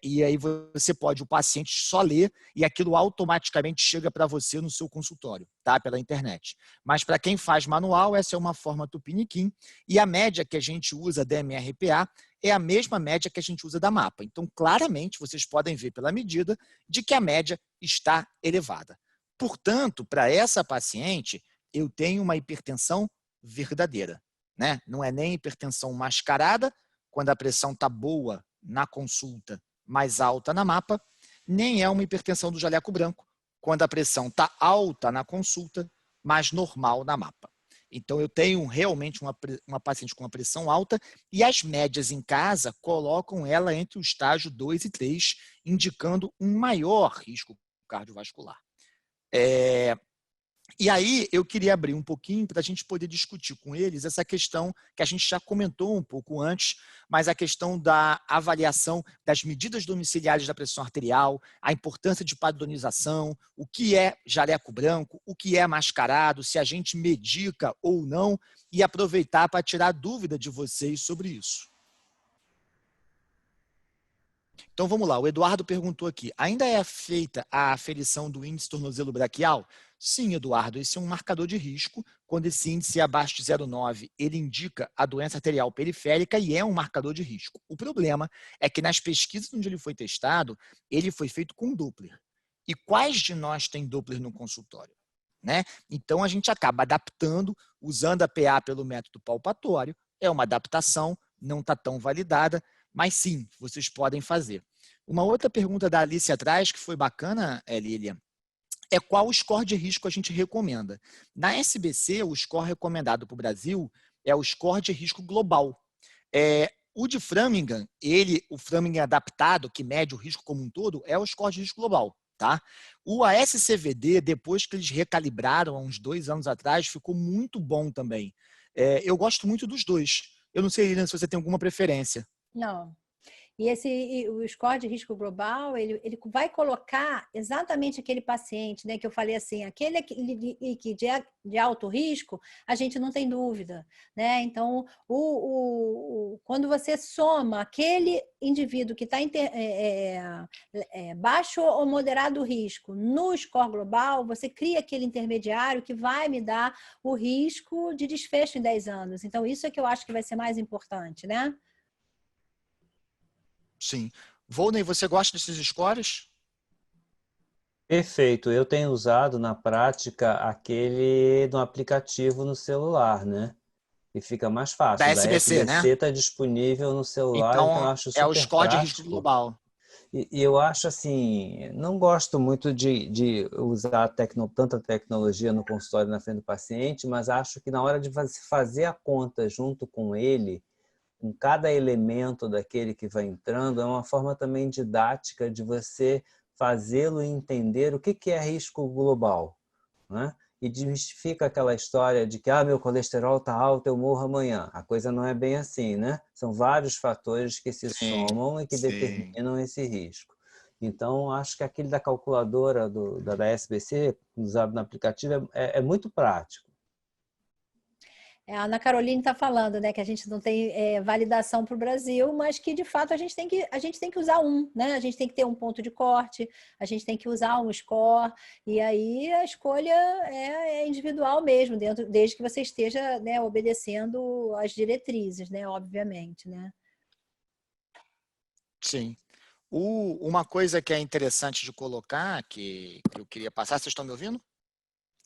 e aí o paciente só lê e aquilo automaticamente chega para você no seu consultório, tá? Pela internet. Mas para quem faz manual, essa é uma forma Tupiniquim, e a média que a gente usa da MRPA é a mesma média que a gente usa da mapa. Então, claramente, vocês podem ver pela medida de que a média está elevada. Portanto, para essa paciente, eu tenho uma hipertensão verdadeira. Né? Não é nem hipertensão mascarada, quando a pressão está boa na consulta, mais alta na mapa, nem é uma hipertensão do jaleco branco, quando a pressão está alta na consulta, mais normal na mapa. Então, eu tenho realmente uma paciente com uma pressão alta e as médias em casa colocam ela entre o estágio 2 e 3, indicando um maior risco cardiovascular. E aí eu queria abrir um pouquinho para a gente poder discutir com eles essa questão que a gente já comentou um pouco antes, mas a questão da avaliação das medidas domiciliares da pressão arterial, a importância de padronização, o que é jaleco branco, o que é mascarado, se a gente medica ou não, e aproveitar para tirar dúvida de vocês sobre isso. Então vamos lá, o Eduardo perguntou aqui, ainda é feita a aferição do índice tornozelo braquial? Sim, Eduardo, esse é um marcador de risco. Quando esse índice é abaixo de 0,9, ele indica a doença arterial periférica e é um marcador de risco. O problema é que nas pesquisas onde ele foi testado, ele foi feito com Doppler. E quais de nós tem Doppler no consultório? Né? Então, a gente acaba adaptando, usando a PA pelo método palpatório. É uma adaptação, não está tão validada, mas sim, vocês podem fazer. Uma outra pergunta da Alice atrás, que foi bacana, Lilian, é qual o score de risco a gente recomenda. Na SBC, o score recomendado para o Brasil é o score de risco global. O de Framingham, o Framingham adaptado, que mede o risco como um todo, é o score de risco global. Tá? O ASCVD, depois que eles recalibraram há uns 2 anos atrás, ficou muito bom também. Eu gosto muito dos dois. Eu não sei, Lilian, se você tem alguma preferência. Não. O score de risco global, ele vai colocar exatamente aquele paciente, né, que eu falei assim, aquele que de alto risco, a gente não tem dúvida, né? Então, quando você soma aquele indivíduo que está baixo ou moderado risco no score global, você cria aquele intermediário que vai me dar o risco de desfecho em 10 anos. Então, isso é que eu acho que vai ser mais importante, né? Sim. Volney, você gosta desses scores? Perfeito. Eu tenho usado na prática aquele no aplicativo no celular, né? E fica mais Da fácil. O da SBC, né? SBC está disponível no celular, então eu Então, acho é o super score de risco prático. global. E eu acho assim, não gosto muito de usar tanta tecnologia no consultório na frente do paciente, mas acho que na hora de fazer a conta junto com ele, com cada elemento daquele que vai entrando, é uma forma também didática de você fazê-lo entender o que é risco global, né? E desmistifica aquela história de que meu colesterol está alto, eu morro amanhã. A coisa não é bem assim, né? São vários fatores que se Sim, somam e que sim. determinam esse risco. Então, acho que aquele da calculadora da SBC, usado no aplicativo, é muito prático. A Ana Caroline está falando, né, que a gente não tem validação para o Brasil, mas que de fato a gente tem que usar né? A gente tem que ter um ponto de corte, a gente tem que usar um score, e aí a escolha é individual mesmo, desde que você esteja, né, obedecendo às diretrizes, né, obviamente, né? Sim. Uma coisa que é interessante de colocar, que eu queria passar, vocês estão me ouvindo?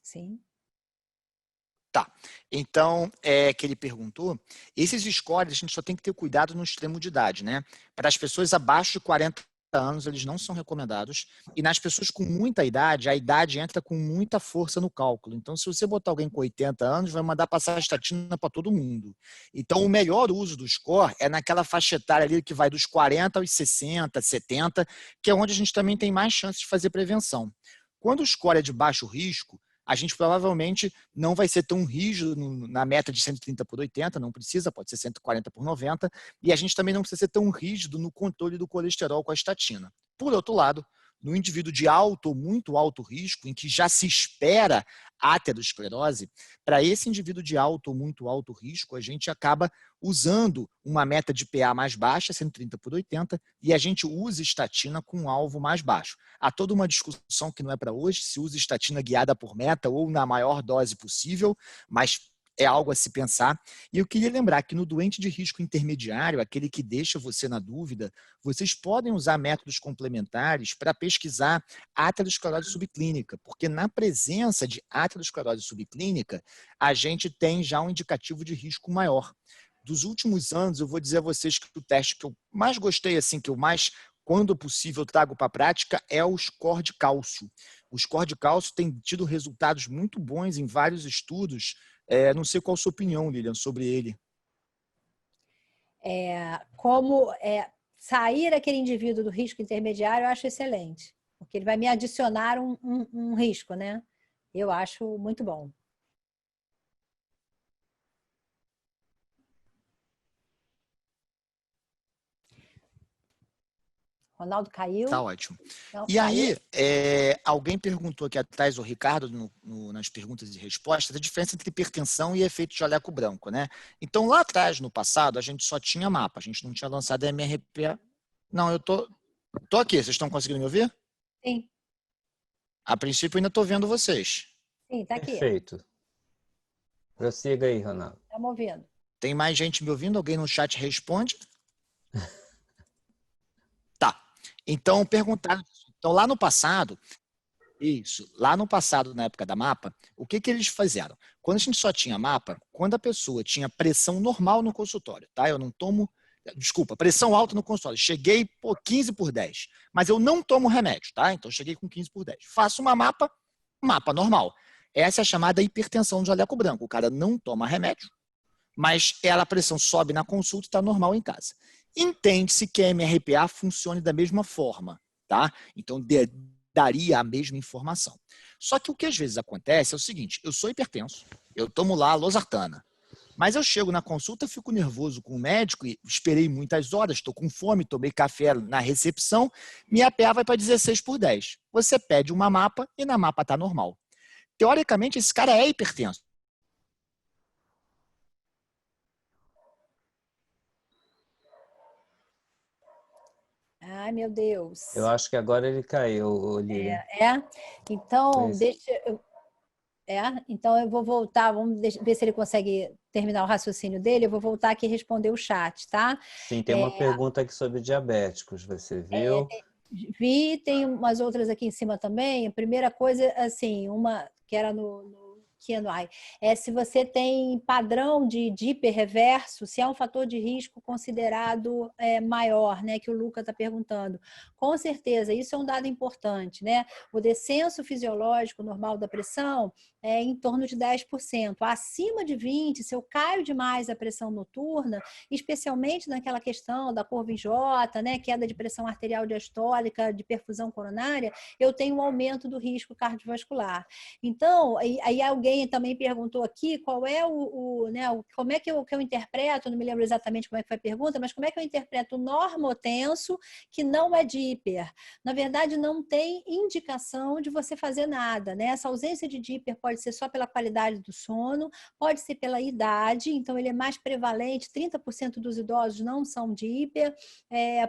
Sim. Tá. Então, que ele perguntou, esses scores a gente só tem que ter cuidado no extremo de idade, né? Para as pessoas abaixo de 40 anos, eles não são recomendados. E nas pessoas com muita idade, a idade entra com muita força no cálculo. Então, se você botar alguém com 80 anos, vai mandar passar a estatina para todo mundo. Então, o melhor uso do score é naquela faixa etária ali que vai dos 40 aos 60, 70, que é onde a gente também tem mais chance de fazer prevenção. Quando o score é de baixo risco, a gente provavelmente não vai ser tão rígido na meta de 130 por 80, não precisa, pode ser 140 por 90, e a gente também não precisa ser tão rígido no controle do colesterol com a estatina. Por outro lado, no indivíduo de alto ou muito alto risco, em que já se espera aterosclerose, para esse indivíduo de alto ou muito alto risco, a gente acaba usando uma meta de PA mais baixa, 130 por 80, e a gente usa estatina com um alvo mais baixo. Há toda uma discussão que não é para hoje, se usa estatina guiada por meta ou na maior dose possível, mas é algo a se pensar. E eu queria lembrar que no doente de risco intermediário, aquele que deixa você na dúvida, vocês podem usar métodos complementares para pesquisar aterosclerose subclínica, porque na presença de aterosclerose subclínica, a gente tem já um indicativo de risco maior. Dos últimos anos, eu vou dizer a vocês que o teste que eu mais gostei, assim, que eu mais, quando possível, trago para a prática, é o score de cálcio. O score de cálcio tem tido resultados muito bons em vários estudos. Não sei qual a sua opinião, Lilian, sobre ele. Sair aquele indivíduo do risco intermediário, eu acho excelente, porque ele vai me adicionar um risco, né? Eu acho muito bom. Ronaldo caiu. Tá ótimo. Não, e caiu. aí, alguém perguntou aqui atrás, o Ricardo, nas perguntas e respostas, a diferença entre hipertensão e efeito jaleco branco, né? Então, lá atrás, no passado, a gente só tinha mapa, a gente não tinha lançado MRP. Não, eu tô aqui, vocês estão conseguindo me ouvir? Sim. A princípio, eu ainda estou vendo vocês. Sim, tá aqui. Perfeito. Prossiga aí, Ronaldo. Estamos ouvindo. Tem mais gente me ouvindo? Alguém no chat responde? Tá. Então, perguntaram. Então, lá no passado, na época da mapa, o que eles fizeram? Quando a gente só tinha mapa, quando a pessoa tinha pressão normal no consultório, tá? Eu não tomo, desculpa, pressão alta no consultório. Cheguei, 15/10, mas eu não tomo remédio, tá? Então, cheguei com 15/10. Faço uma mapa normal. Essa é a chamada hipertensão de jaleco branco. O cara não toma remédio, mas a pressão sobe na consulta e está normal em casa. Entende-se que a MRPA funcione da mesma forma, tá? Então, daria a mesma informação. Só que o que às vezes acontece é o seguinte, eu sou hipertenso, eu tomo lá losartana, mas eu chego na consulta, fico nervoso com o médico, e esperei muitas horas, estou com fome, tomei café na recepção, minha PA vai para 16/10. Você pede uma mapa e na mapa está normal. Teoricamente, esse cara é hipertenso. Ai, meu Deus. Eu acho que agora ele caiu, Lilian. Então, Pois. então eu vou voltar, vamos ver se ele consegue terminar o raciocínio dele. Eu vou voltar aqui e responder o chat, tá? Sim, tem uma pergunta aqui sobre diabéticos, você viu? Vi, tem umas outras aqui em cima também. A primeira coisa, assim, uma que era no QAnon, é se você tem padrão de hiperreverso, se é um fator de risco considerado maior, né, que o Luca está perguntando. Com certeza, isso é um dado importante, né? O descenso fisiológico normal da pressão é em torno de 10%. Acima de 20%, se eu caio demais a pressão noturna, especialmente naquela questão da curva em J, né, queda de pressão arterial diastólica, de perfusão coronária, eu tenho um aumento do risco cardiovascular. Então, aí alguém também perguntou aqui qual é como é que eu interpreto, não me lembro exatamente como é que foi a pergunta, mas como é que eu interpreto o normotenso que não é de hiper? Na verdade, não tem indicação de você fazer nada, né? Essa ausência de hiper pode ser só pela qualidade do sono, pode ser pela idade, então ele é mais prevalente, 30% dos idosos não são de hiper,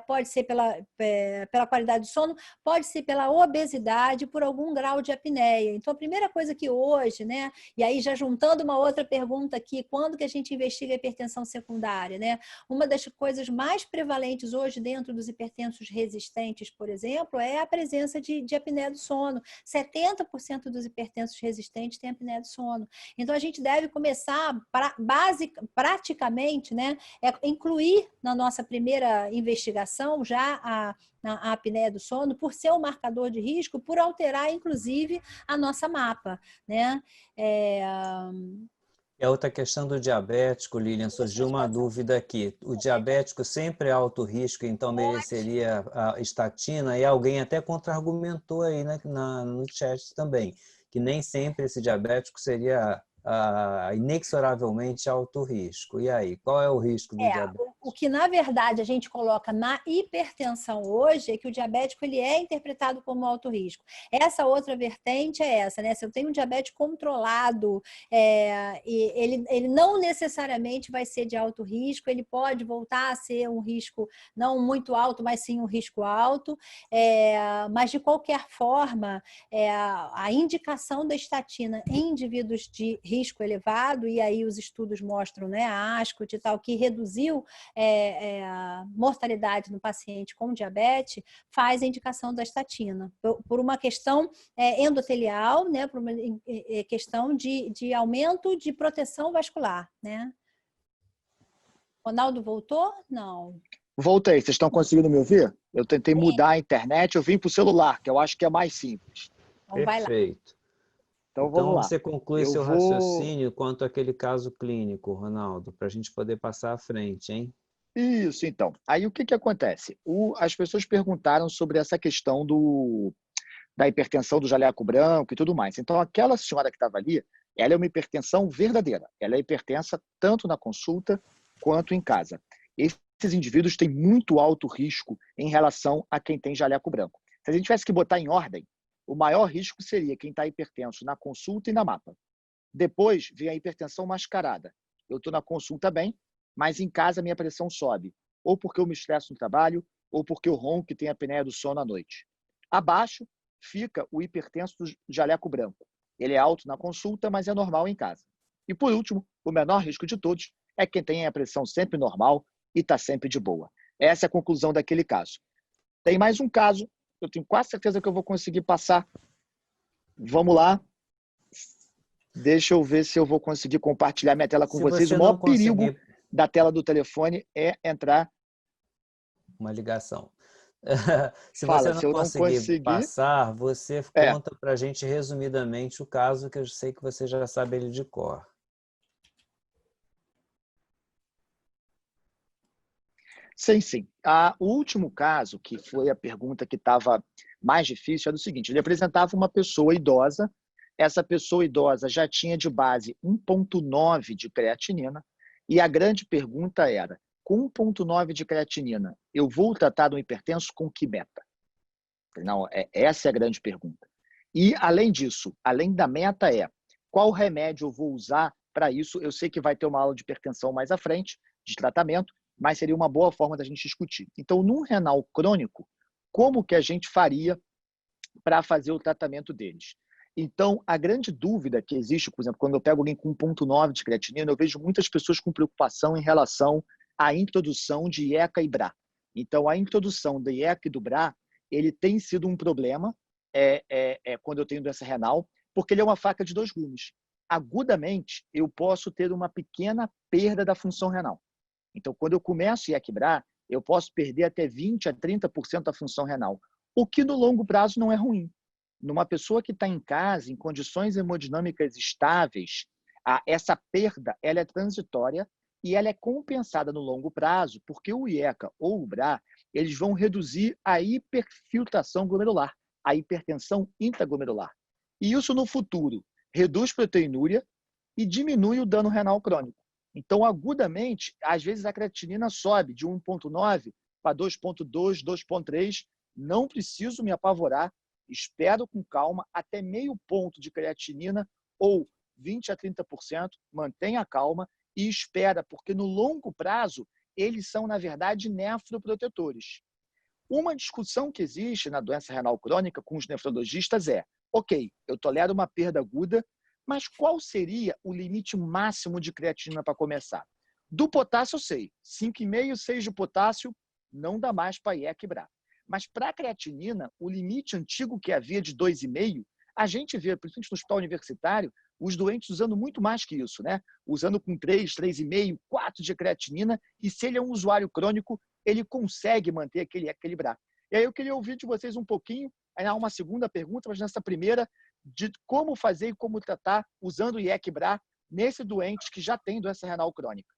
pode ser pela qualidade do sono, pode ser pela obesidade, por algum grau de apneia. Então, a primeira coisa que hoje, né, e aí já juntando uma outra pergunta aqui, quando que a gente investiga a hipertensão secundária, né? Uma das coisas mais prevalentes hoje dentro dos hipertensos resistentes, por exemplo, é a presença de apneia do sono. 70% dos hipertensos resistentes têm apneia do sono. Então, a gente deve começar, praticamente, né, incluir na nossa primeira investigação já a apneia do sono, por ser um marcador de risco, por alterar, inclusive, a nossa mapa, né? E a outra questão do diabético, Lilian, surgiu uma dúvida aqui. O diabético sempre é alto risco, então mereceria a estatina, e alguém até contra-argumentou aí, né, no chat também, que nem sempre esse diabético seria inexoravelmente alto risco. E aí, qual é o risco do diabético? O que, na verdade, a gente coloca na hipertensão hoje é que o diabético ele é interpretado como alto risco. Essa outra vertente é essa, né? Se eu tenho um diabetes controlado, ele não necessariamente vai ser de alto risco, ele pode voltar a ser um risco não muito alto, mas sim um risco alto. Mas, de qualquer forma, a indicação da estatina em indivíduos de risco elevado, e aí os estudos mostram, né, a ASCOT e tal, que reduziu a mortalidade no paciente com diabetes, faz a indicação da estatina, por uma questão endotelial, né, por uma questão de aumento de proteção vascular, né? Ronaldo voltou? Não. Voltei, vocês estão conseguindo me ouvir? Eu tentei mudar a internet, eu vim para o celular, que eu acho que é mais simples. Então, vai lá. Perfeito. Então vamos lá. Você conclui seu raciocínio quanto àquele caso clínico, Ronaldo, para a gente poder passar à frente, hein? Isso, então. Aí o que acontece? As pessoas perguntaram sobre essa questão da hipertensão do jaleco branco e tudo mais. Então, aquela senhora que estava ali, ela é uma hipertensão verdadeira. Ela é hipertensa tanto na consulta quanto em casa. Esses indivíduos têm muito alto risco em relação a quem tem jaleco branco. Se a gente tivesse que botar em ordem, o maior risco seria quem está hipertenso na consulta e na mapa. Depois vem a hipertensão mascarada. Eu estou na consulta bem, mas em casa minha pressão sobe, ou porque eu me estresso no trabalho, ou porque eu ronco e tenho a apneia do sono à noite. Abaixo fica o hipertenso do jaleco branco. Ele é alto na consulta, mas é normal em casa. E, por último, o menor risco de todos é quem tem a pressão sempre normal e está sempre de boa. Essa é a conclusão daquele caso. Tem mais um caso, eu tenho quase certeza que eu vou conseguir passar. Vamos lá. Deixa eu ver se eu vou conseguir compartilhar minha tela com vocês. O maior perigo da tela do telefone é entrar... Uma ligação. Se Fala, você se eu não conseguir passar, você conta para a gente resumidamente o caso, que eu sei que você já sabe ele de cor. Sim, sim. O último caso, que foi a pergunta que estava mais difícil, era o seguinte: ele apresentava uma pessoa idosa, essa pessoa idosa já tinha de base 1,9 de creatinina, e a grande pergunta era, com 1,9 de creatinina, eu vou tratar um hipertenso com que meta? Não, essa é a grande pergunta. E, além disso, além da meta qual remédio eu vou usar para isso? Eu sei que vai ter uma aula de hipertensão mais à frente, de tratamento, mas seria uma boa forma da gente discutir. Então, num renal crônico, como que a gente faria para fazer o tratamento deles? Então, a grande dúvida que existe, por exemplo, quando eu pego alguém com 1,9 de creatinina, eu vejo muitas pessoas com preocupação em relação à introdução de IECA e BRA. Então, a introdução da IECA e do BRA, ele tem sido um problema quando eu tenho doença renal, porque ele é uma faca de dois gumes. Agudamente, eu posso ter uma pequena perda da função renal. Então, quando eu começo a IEC-BRA, eu posso perder até 20% a 30% da função renal, o que no longo prazo não é ruim. Numa pessoa que está em casa, em condições hemodinâmicas estáveis, essa perda ela é transitória e ela é compensada no longo prazo, porque o IECA ou o BRA eles vão reduzir a hiperfiltração glomerular, a hipertensão intraglomerular. E isso, no futuro, reduz proteinúria e diminui o dano renal crônico. Então, agudamente, às vezes a creatinina sobe de 1,9 para 2,2, 2,3. Não preciso me apavorar, espero com calma até meio ponto de creatinina ou 20% a 30%, mantenha a calma e espera, porque no longo prazo eles são, na verdade, nefroprotetores. Uma discussão que existe na doença renal crônica com os nefrologistas ok, eu tolero uma perda aguda, mas qual seria o limite máximo de creatinina para começar? Do potássio eu sei, 5,5, 6 de potássio não dá mais para IEC-BRA. Mas para a creatinina, o limite antigo que havia de 2,5, a gente vê, principalmente no hospital universitário, os doentes usando muito mais que isso, né? Usando com 3, 3,5, 4 de creatinina, e se ele é um usuário crônico, ele consegue manter aquele equilibrar. E aí eu queria ouvir de vocês um pouquinho, aí há uma segunda pergunta, mas nessa primeira, de como fazer e como tratar usando o IEC-BRA nesse doente que já tem doença renal crônica.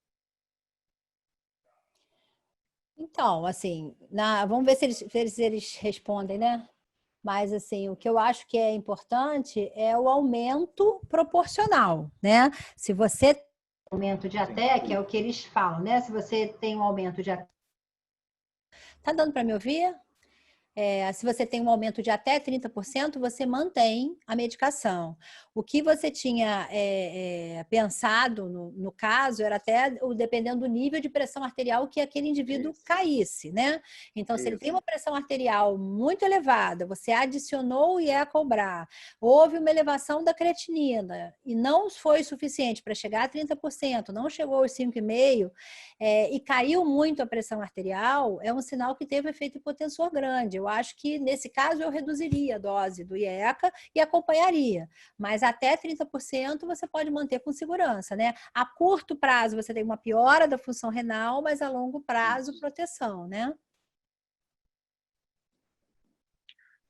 Então, assim, vamos ver se eles respondem, né? Mas, assim, o que eu acho que é importante é o aumento proporcional, né? Se você tem um aumento de até, que é o que eles falam, né? Se você tem um aumento de até... Tá dando para me ouvir? Se você tem um aumento de até 30%, você mantém a medicação. O que você tinha pensado no caso era até dependendo do nível de pressão arterial que aquele indivíduo caísse, né? Então, se ele tem uma pressão arterial muito elevada, você adicionou o IECA-BRA, houve uma elevação da creatinina e não foi suficiente para chegar a 30%, não chegou aos 5,5%, e caiu muito a pressão arterial, é um sinal que teve efeito hipotensor grande. Eu acho que, nesse caso, eu reduziria a dose do IECA e acompanharia. Mas até 30% você pode manter com segurança, né? A curto prazo você tem uma piora da função renal, mas a longo prazo, proteção, né?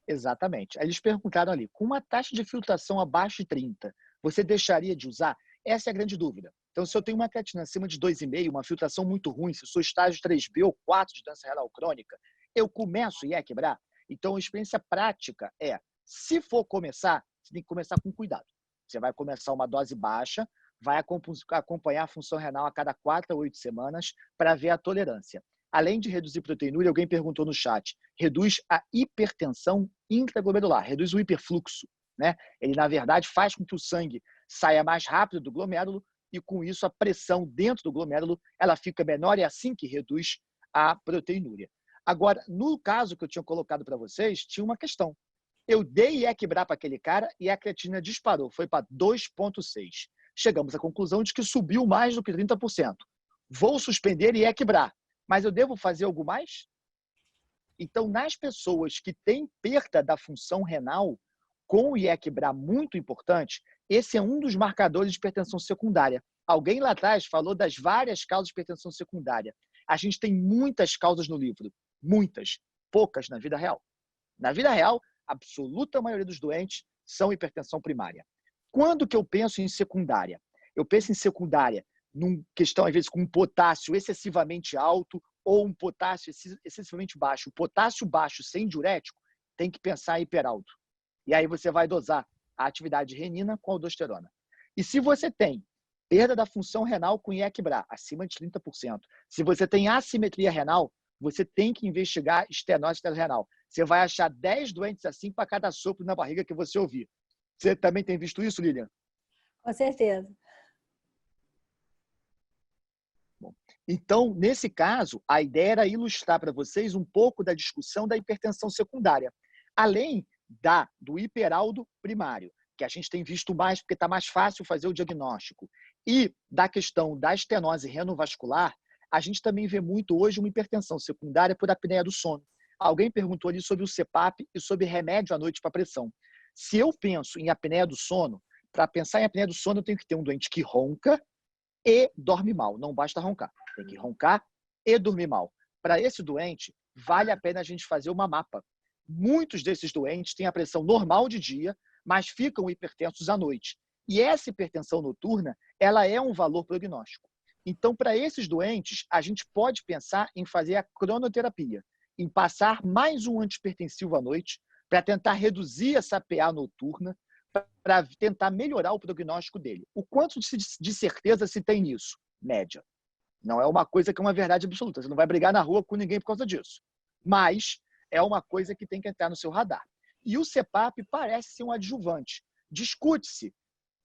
Exatamente. Aí eles perguntaram ali, com uma taxa de filtração abaixo de 30, você deixaria de usar? Essa é a grande dúvida. Então, se eu tenho uma creatina acima de 2,5, uma filtração muito ruim, se eu sou estágio 3B ou 4 de doença renal crônica, eu começo a IEC-BRA? Então, a experiência prática se for começar, você tem que começar com cuidado. Você vai começar uma dose baixa, vai acompanhar a função renal a cada 4 a 8 semanas para ver a tolerância. Além de reduzir proteinúria, alguém perguntou no chat, reduz a hipertensão intraglomerular, reduz o hiperfluxo, né? Ele, na verdade, faz com que o sangue saia mais rápido do glomérulo e, com isso, a pressão dentro do glomérulo ela fica menor e é assim que reduz a proteinúria. Agora, no caso que eu tinha colocado para vocês, tinha uma questão. Eu dei Equibra para aquele cara e a creatinina disparou, foi para 2,6. Chegamos à conclusão de que subiu mais do que 30%. Vou suspender Equibra, mas eu devo fazer algo mais? Então, nas pessoas que têm perda da função renal, com o Equibra muito importante, esse é um dos marcadores de hipertensão secundária. Alguém lá atrás falou das várias causas de hipertensão secundária. A gente tem muitas causas no livro, muitas, poucas na vida real. Na vida real, a absoluta maioria dos doentes são hipertensão primária. Quando que eu penso em secundária? Eu penso em secundária numa questão, às vezes, com um potássio excessivamente alto ou um potássio excessivamente baixo. O potássio baixo sem diurético tem que pensar em hiperalto. E aí você vai dosar a atividade de renina com aldosterona. E se você tem perda da função renal com Equibra, acima de 30%, se você tem assimetria renal, você tem que investigar estenose renal. Você vai achar 10 doentes assim para cada sopro na barriga que você ouvir. Você também tem visto isso, Lilian? Com certeza. Bom, então, nesse caso, a ideia era ilustrar para vocês um pouco da discussão da hipertensão secundária, além do hiperaldo primário, que a gente tem visto mais porque está mais fácil fazer o diagnóstico, e da questão da estenose renovascular, a gente também vê muito hoje uma hipertensão secundária por apneia do sono. Alguém perguntou ali sobre o CPAP e sobre remédio à noite para pressão. Se eu penso em apneia do sono, para pensar em apneia do sono, eu tenho que ter um doente que ronca e dorme mal. Não basta roncar. Tem que roncar e dormir mal. Para esse doente, vale a pena a gente fazer uma mapa. Muitos desses doentes têm a pressão normal de dia, mas ficam hipertensos à noite. E essa hipertensão noturna, ela é um valor prognóstico. Então, para esses doentes, a gente pode pensar em fazer a cronoterapia, em passar mais um antihipertensivo à noite, para tentar reduzir essa PA noturna, para tentar melhorar o prognóstico dele. O quanto de certeza se tem nisso? Média. Não é uma coisa que é uma verdade absoluta. Você não vai brigar na rua com ninguém por causa disso. Mas é uma coisa que tem que entrar no seu radar. E o CPAP parece ser um adjuvante. Discute-se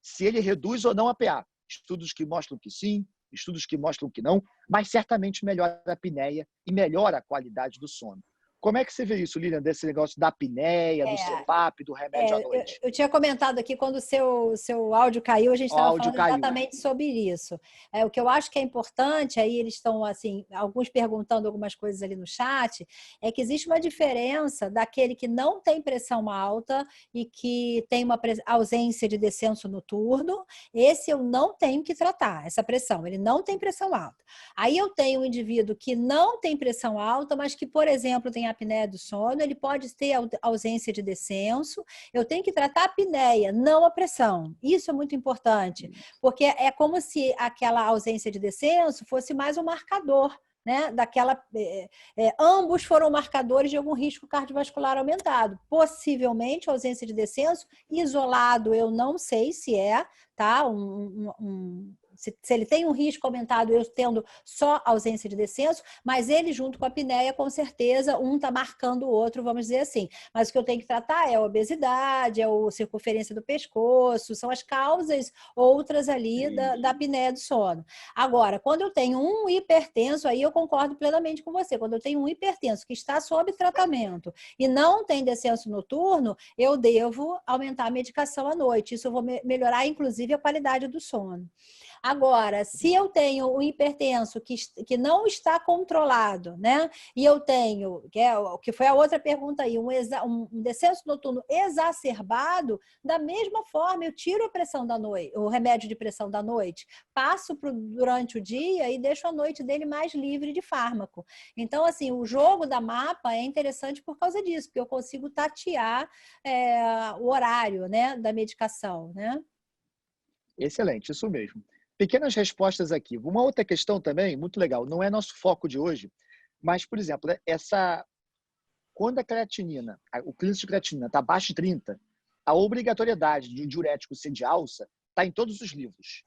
se ele reduz ou não a PA. Estudos que mostram que sim, estudos que mostram que não, mas certamente melhora a apneia e melhora a qualidade do sono. Como é que você vê isso, Lilian, desse negócio da apneia, do CPAP, do remédio à noite? Eu tinha comentado aqui, quando o seu áudio caiu, a gente estava falando exatamente sobre isso. O que eu acho que é importante, aí eles estão, assim, alguns perguntando algumas coisas ali no chat, é que existe uma diferença daquele que não tem pressão alta e que tem uma ausência de descenso noturno. Esse eu não tenho que tratar, essa pressão, ele não tem pressão alta. Aí eu tenho um indivíduo que não tem pressão alta, mas que, por exemplo, tem apneia do sono, ele pode ter ausência de descenso. Eu tenho que tratar a apneia, não a pressão. Isso é muito importante, porque é como se aquela ausência de descenso fosse mais um marcador, né? Ambos foram marcadores de algum risco cardiovascular aumentado. Possivelmente, ausência de descenso, isolado, eu não sei se é, tá? Se ele tem um risco aumentado, eu tendo só ausência de descenso, mas ele junto com a apneia, com certeza, um está marcando o outro, vamos dizer assim. Mas o que eu tenho que tratar é a obesidade, é a circunferência do pescoço, são as causas outras ali da apneia do sono. Agora, quando eu tenho um hipertenso, aí eu concordo plenamente com você, quando eu tenho um hipertenso que está sob tratamento e não tem descenso noturno, eu devo aumentar a medicação à noite. Isso eu vou melhorar, inclusive, a qualidade do sono. Agora, se eu tenho um hipertenso que não está controlado, né? E eu tenho, que foi a outra pergunta aí, um descenso noturno exacerbado, da mesma forma, eu tiro a pressão da noite, o remédio de pressão da noite, passo durante o dia e deixo a noite dele mais livre de fármaco. Então, assim, o jogo da mapa é interessante por causa disso, porque eu consigo tatear o horário, né, da medicação, né? Excelente, isso mesmo. Pequenas respostas aqui. Uma outra questão também, muito legal, não é nosso foco de hoje, mas, por exemplo, quando a creatinina, o clínico de creatinina está abaixo de 30, a obrigatoriedade de um diurético ser de alça está em todos os livros.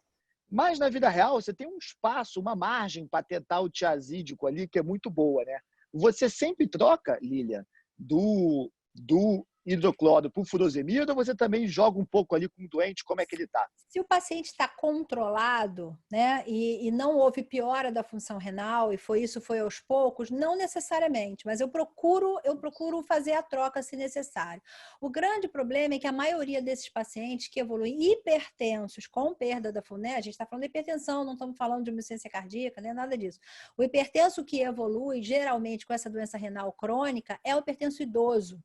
Mas, na vida real, você tem um espaço, uma margem para tentar o tiazídico ali, que é muito boa, né? Você sempre troca, Lilian, do hidrocloro por furosemida ou você também joga um pouco ali com o doente, como é que ele está? Se o paciente está controlado, né, e não houve piora da função renal, e foi aos poucos, não necessariamente, mas eu procuro fazer a troca se necessário. O grande problema é que a maioria desses pacientes que evoluem hipertensos com perda da função, né, a gente está falando de hipertensão, não estamos falando de insuficiência cardíaca, nem nada disso. O hipertenso que evolui, geralmente com essa doença renal crônica, é o hipertenso idoso.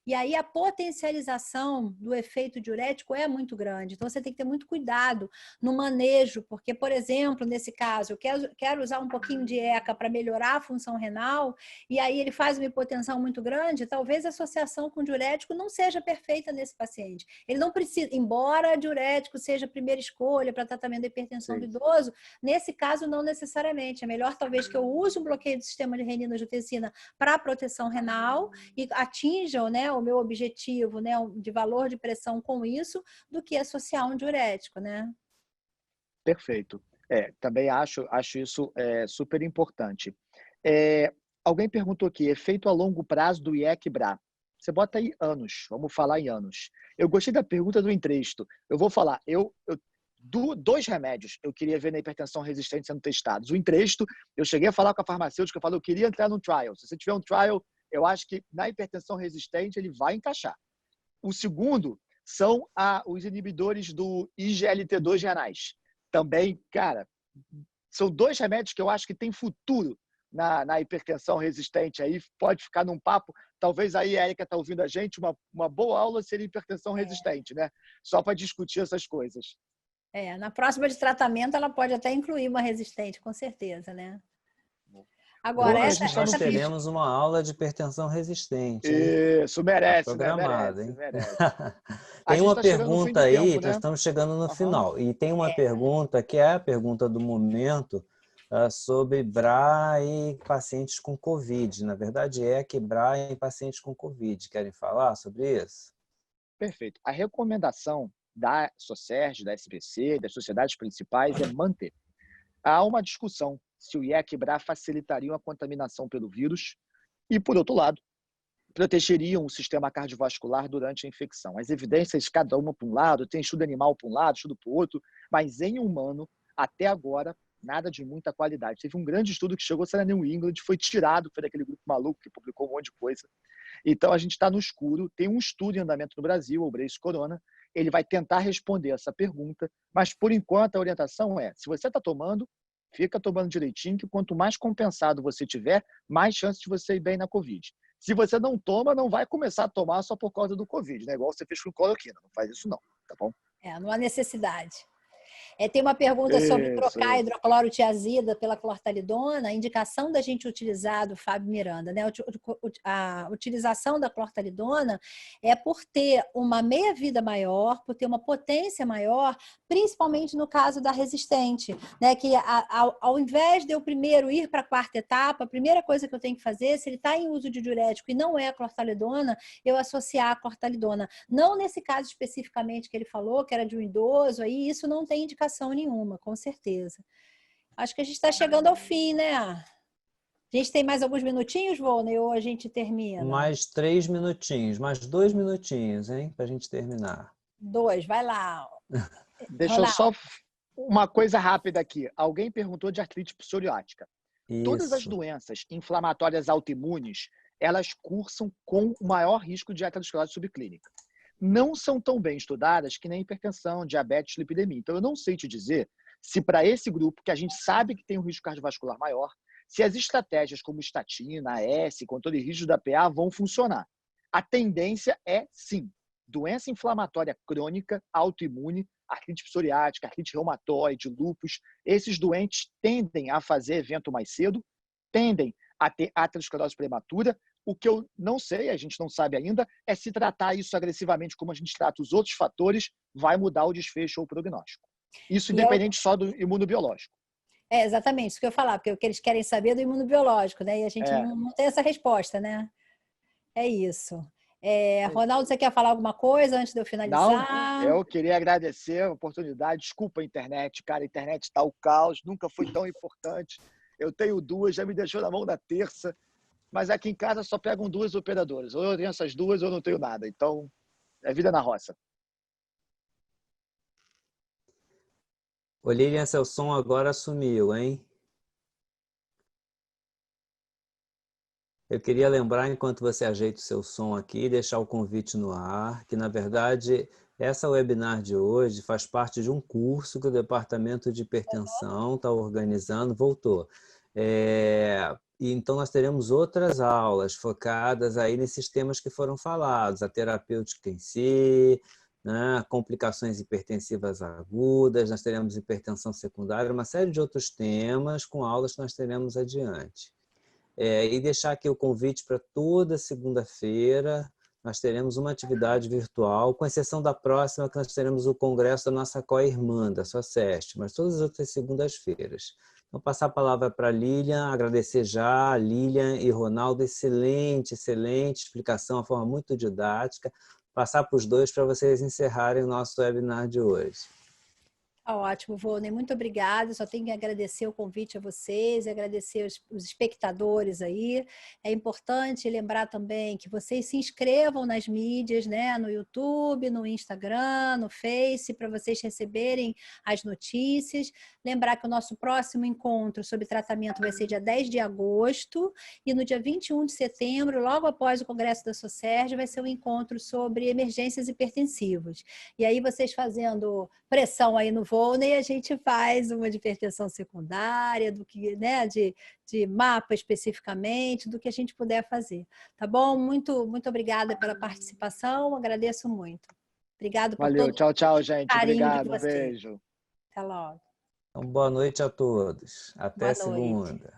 E aí a potencialização do efeito diurético é muito grande. Então, você tem que ter muito cuidado no manejo, porque, por exemplo, nesse caso, eu quero usar um pouquinho de ECA para melhorar a função renal, e aí ele faz uma hipotensão muito grande, talvez a associação com diurético não seja perfeita nesse paciente. Ele não precisa, embora diurético seja a primeira escolha para tratamento da hipertensão do idoso, nesse caso não necessariamente. É melhor talvez que eu use um bloqueio do sistema de renina-angiotensina para proteção renal e atinjam, né, o meu objetivo, né, de valor de pressão com isso, do que associar um diurético, né? Perfeito. Também acho isso super importante. Alguém perguntou aqui, efeito a longo prazo do IEC-BRA. Você bota aí anos, vamos falar em anos. Eu gostei da pergunta do Entresto. Eu vou falar, dois remédios eu queria ver na hipertensão resistente sendo testados. O Entresto, eu cheguei a falar com a farmacêutica, eu falei, eu queria entrar no trial. Se você tiver um trial, eu acho que na hipertensão resistente ele vai encaixar. O segundo são os inibidores do IGLT2 renais. Também, cara, são dois remédios que eu acho que tem futuro na hipertensão resistente. Aí pode ficar num papo, talvez aí a Érica está ouvindo a gente, uma boa aula seria hipertensão resistente, né? Só para discutir essas coisas. Na próxima de tratamento ela pode até incluir uma resistente, com certeza, né? Agora, nós teremos uma aula de hipertensão resistente. Isso, merece, tá programada, né? Merece. Tem uma pergunta aí, tempo, né? Nós estamos chegando no final. E tem uma pergunta, que é a pergunta do momento, sobre BRA e pacientes com Covid. Na verdade, que BRA em pacientes com Covid. Querem falar sobre isso? Perfeito. A recomendação da SOCERJ, da SBC, das sociedades principais é manter. Há uma discussão se o IEC-BRA facilitaria a contaminação pelo vírus e, por outro lado, protegeriam o sistema cardiovascular durante a infecção. As evidências, cada uma para um lado, tem estudo animal para um lado, estudo para o outro, mas em humano, até agora, nada de muita qualidade. Teve um grande estudo que chegou a New England, foi tirado, foi daquele grupo maluco que publicou um monte de coisa. Então, a gente está no escuro. Tem um estudo em andamento no Brasil, o Brace Corona, ele vai tentar responder essa pergunta, mas, por enquanto, a orientação é, se você está tomando, fica tomando direitinho, que quanto mais compensado você tiver, mais chance de você ir bem na Covid. Se você não toma, não vai começar a tomar só por causa do Covid, né? Igual você fez com cloroquina. Não faz isso não, tá bom? Não há necessidade. Tem uma pergunta sobre trocar a hidroclorotiazida pela clortalidona, a indicação da gente utilizar, do Fábio Miranda, né? A utilização da clortalidona é por ter uma meia-vida maior, por ter uma potência maior, principalmente no caso da resistente, né? Que ao invés de eu primeiro ir para a quarta etapa, a primeira coisa que eu tenho que fazer, se ele está em uso de diurético e não é a clortalidona, eu associar a clortalidona. Não nesse caso especificamente que ele falou, que era de um idoso, aí isso não tem indicação nenhuma, com certeza. Acho que a gente está chegando ao fim, né? A gente tem mais alguns minutinhos, Volney, ou a gente termina? Mais 3 minutinhos, mais 2 minutinhos, hein? Para a gente terminar. 2, vai lá. Deixa eu só uma coisa rápida aqui. Alguém perguntou de artrite psoriática. Isso. Todas as doenças inflamatórias autoimunes, elas cursam com o maior risco de aterosclerose subclínica. Não são tão bem estudadas que nem hipertensão, diabetes, lipidemia. Então, eu não sei te dizer se para esse grupo, que a gente sabe que tem um risco cardiovascular maior, se as estratégias como estatina, S, controle rígido da PA vão funcionar. A tendência é, sim, doença inflamatória crônica, autoimune, artrite psoriática, artrite reumatoide, lúpus, esses doentes tendem a fazer evento mais cedo, tendem a ter aterosclerose prematura. O que eu não sei, a gente não sabe ainda, é se tratar isso agressivamente como a gente trata os outros fatores, vai mudar o desfecho ou o prognóstico. Isso independente só do imunobiológico. Exatamente, isso que eu ia falar, porque o que eles querem saber é do imunobiológico, né? E a gente não tem essa resposta, né? É isso. Ronaldo, você quer falar alguma coisa antes de eu finalizar? Não, eu queria agradecer a oportunidade. Desculpa a internet, cara, a internet está o caos, nunca foi tão importante. Eu tenho 2, já me deixou na mão da terça. mas aqui em casa só pegam 2 operadoras. Ou eu tenho essas 2 ou eu não tenho nada. Então, é vida na roça. Ô, Lilian, seu som agora sumiu, hein? Eu queria lembrar, enquanto você ajeita o seu som aqui, deixar o convite no ar, que, na verdade, essa webinar de hoje faz parte de um curso que o Departamento de Hipertensão está organizando. Voltou. E então, nós teremos outras aulas focadas aí nesses temas que foram falados, a terapêutica em si, né, complicações hipertensivas agudas, nós teremos hipertensão secundária, uma série de outros temas com aulas que nós teremos adiante. E deixar aqui o convite para toda segunda-feira, nós teremos uma atividade virtual, com exceção da próxima, que nós teremos o congresso da nossa co-irmã, da SOCEST, mas todas as outras segundas-feiras. Então, passar a palavra para a Lilian, agradecer já a Lilian e Ronaldo, excelente explicação, uma forma muito didática, passar para os dois para vocês encerrarem o nosso webinar de hoje. Ótimo, Volney, muito obrigada. Só tenho que agradecer o convite a vocês, agradecer os espectadores aí. É importante lembrar também que vocês se inscrevam nas mídias, né? No YouTube, no Instagram, no Face, para vocês receberem as notícias. Lembrar que o nosso próximo encontro sobre tratamento vai ser dia 10 de agosto e no dia 21 de setembro, logo após o Congresso da SOCERJ, vai ser um encontro sobre emergências hipertensivas. E aí vocês fazendo pressão aí no Volney, a gente faz uma de hipertensão secundária, do que, né, de mapa especificamente, do que a gente puder fazer. Tá bom? Muito obrigada pela participação, agradeço muito. Obrigado por Valeu, todo tchau, tchau, gente. o carinho de Obrigado, vocês. beijo. Até logo. Então, boa noite a todos. Até Boa noite. segunda.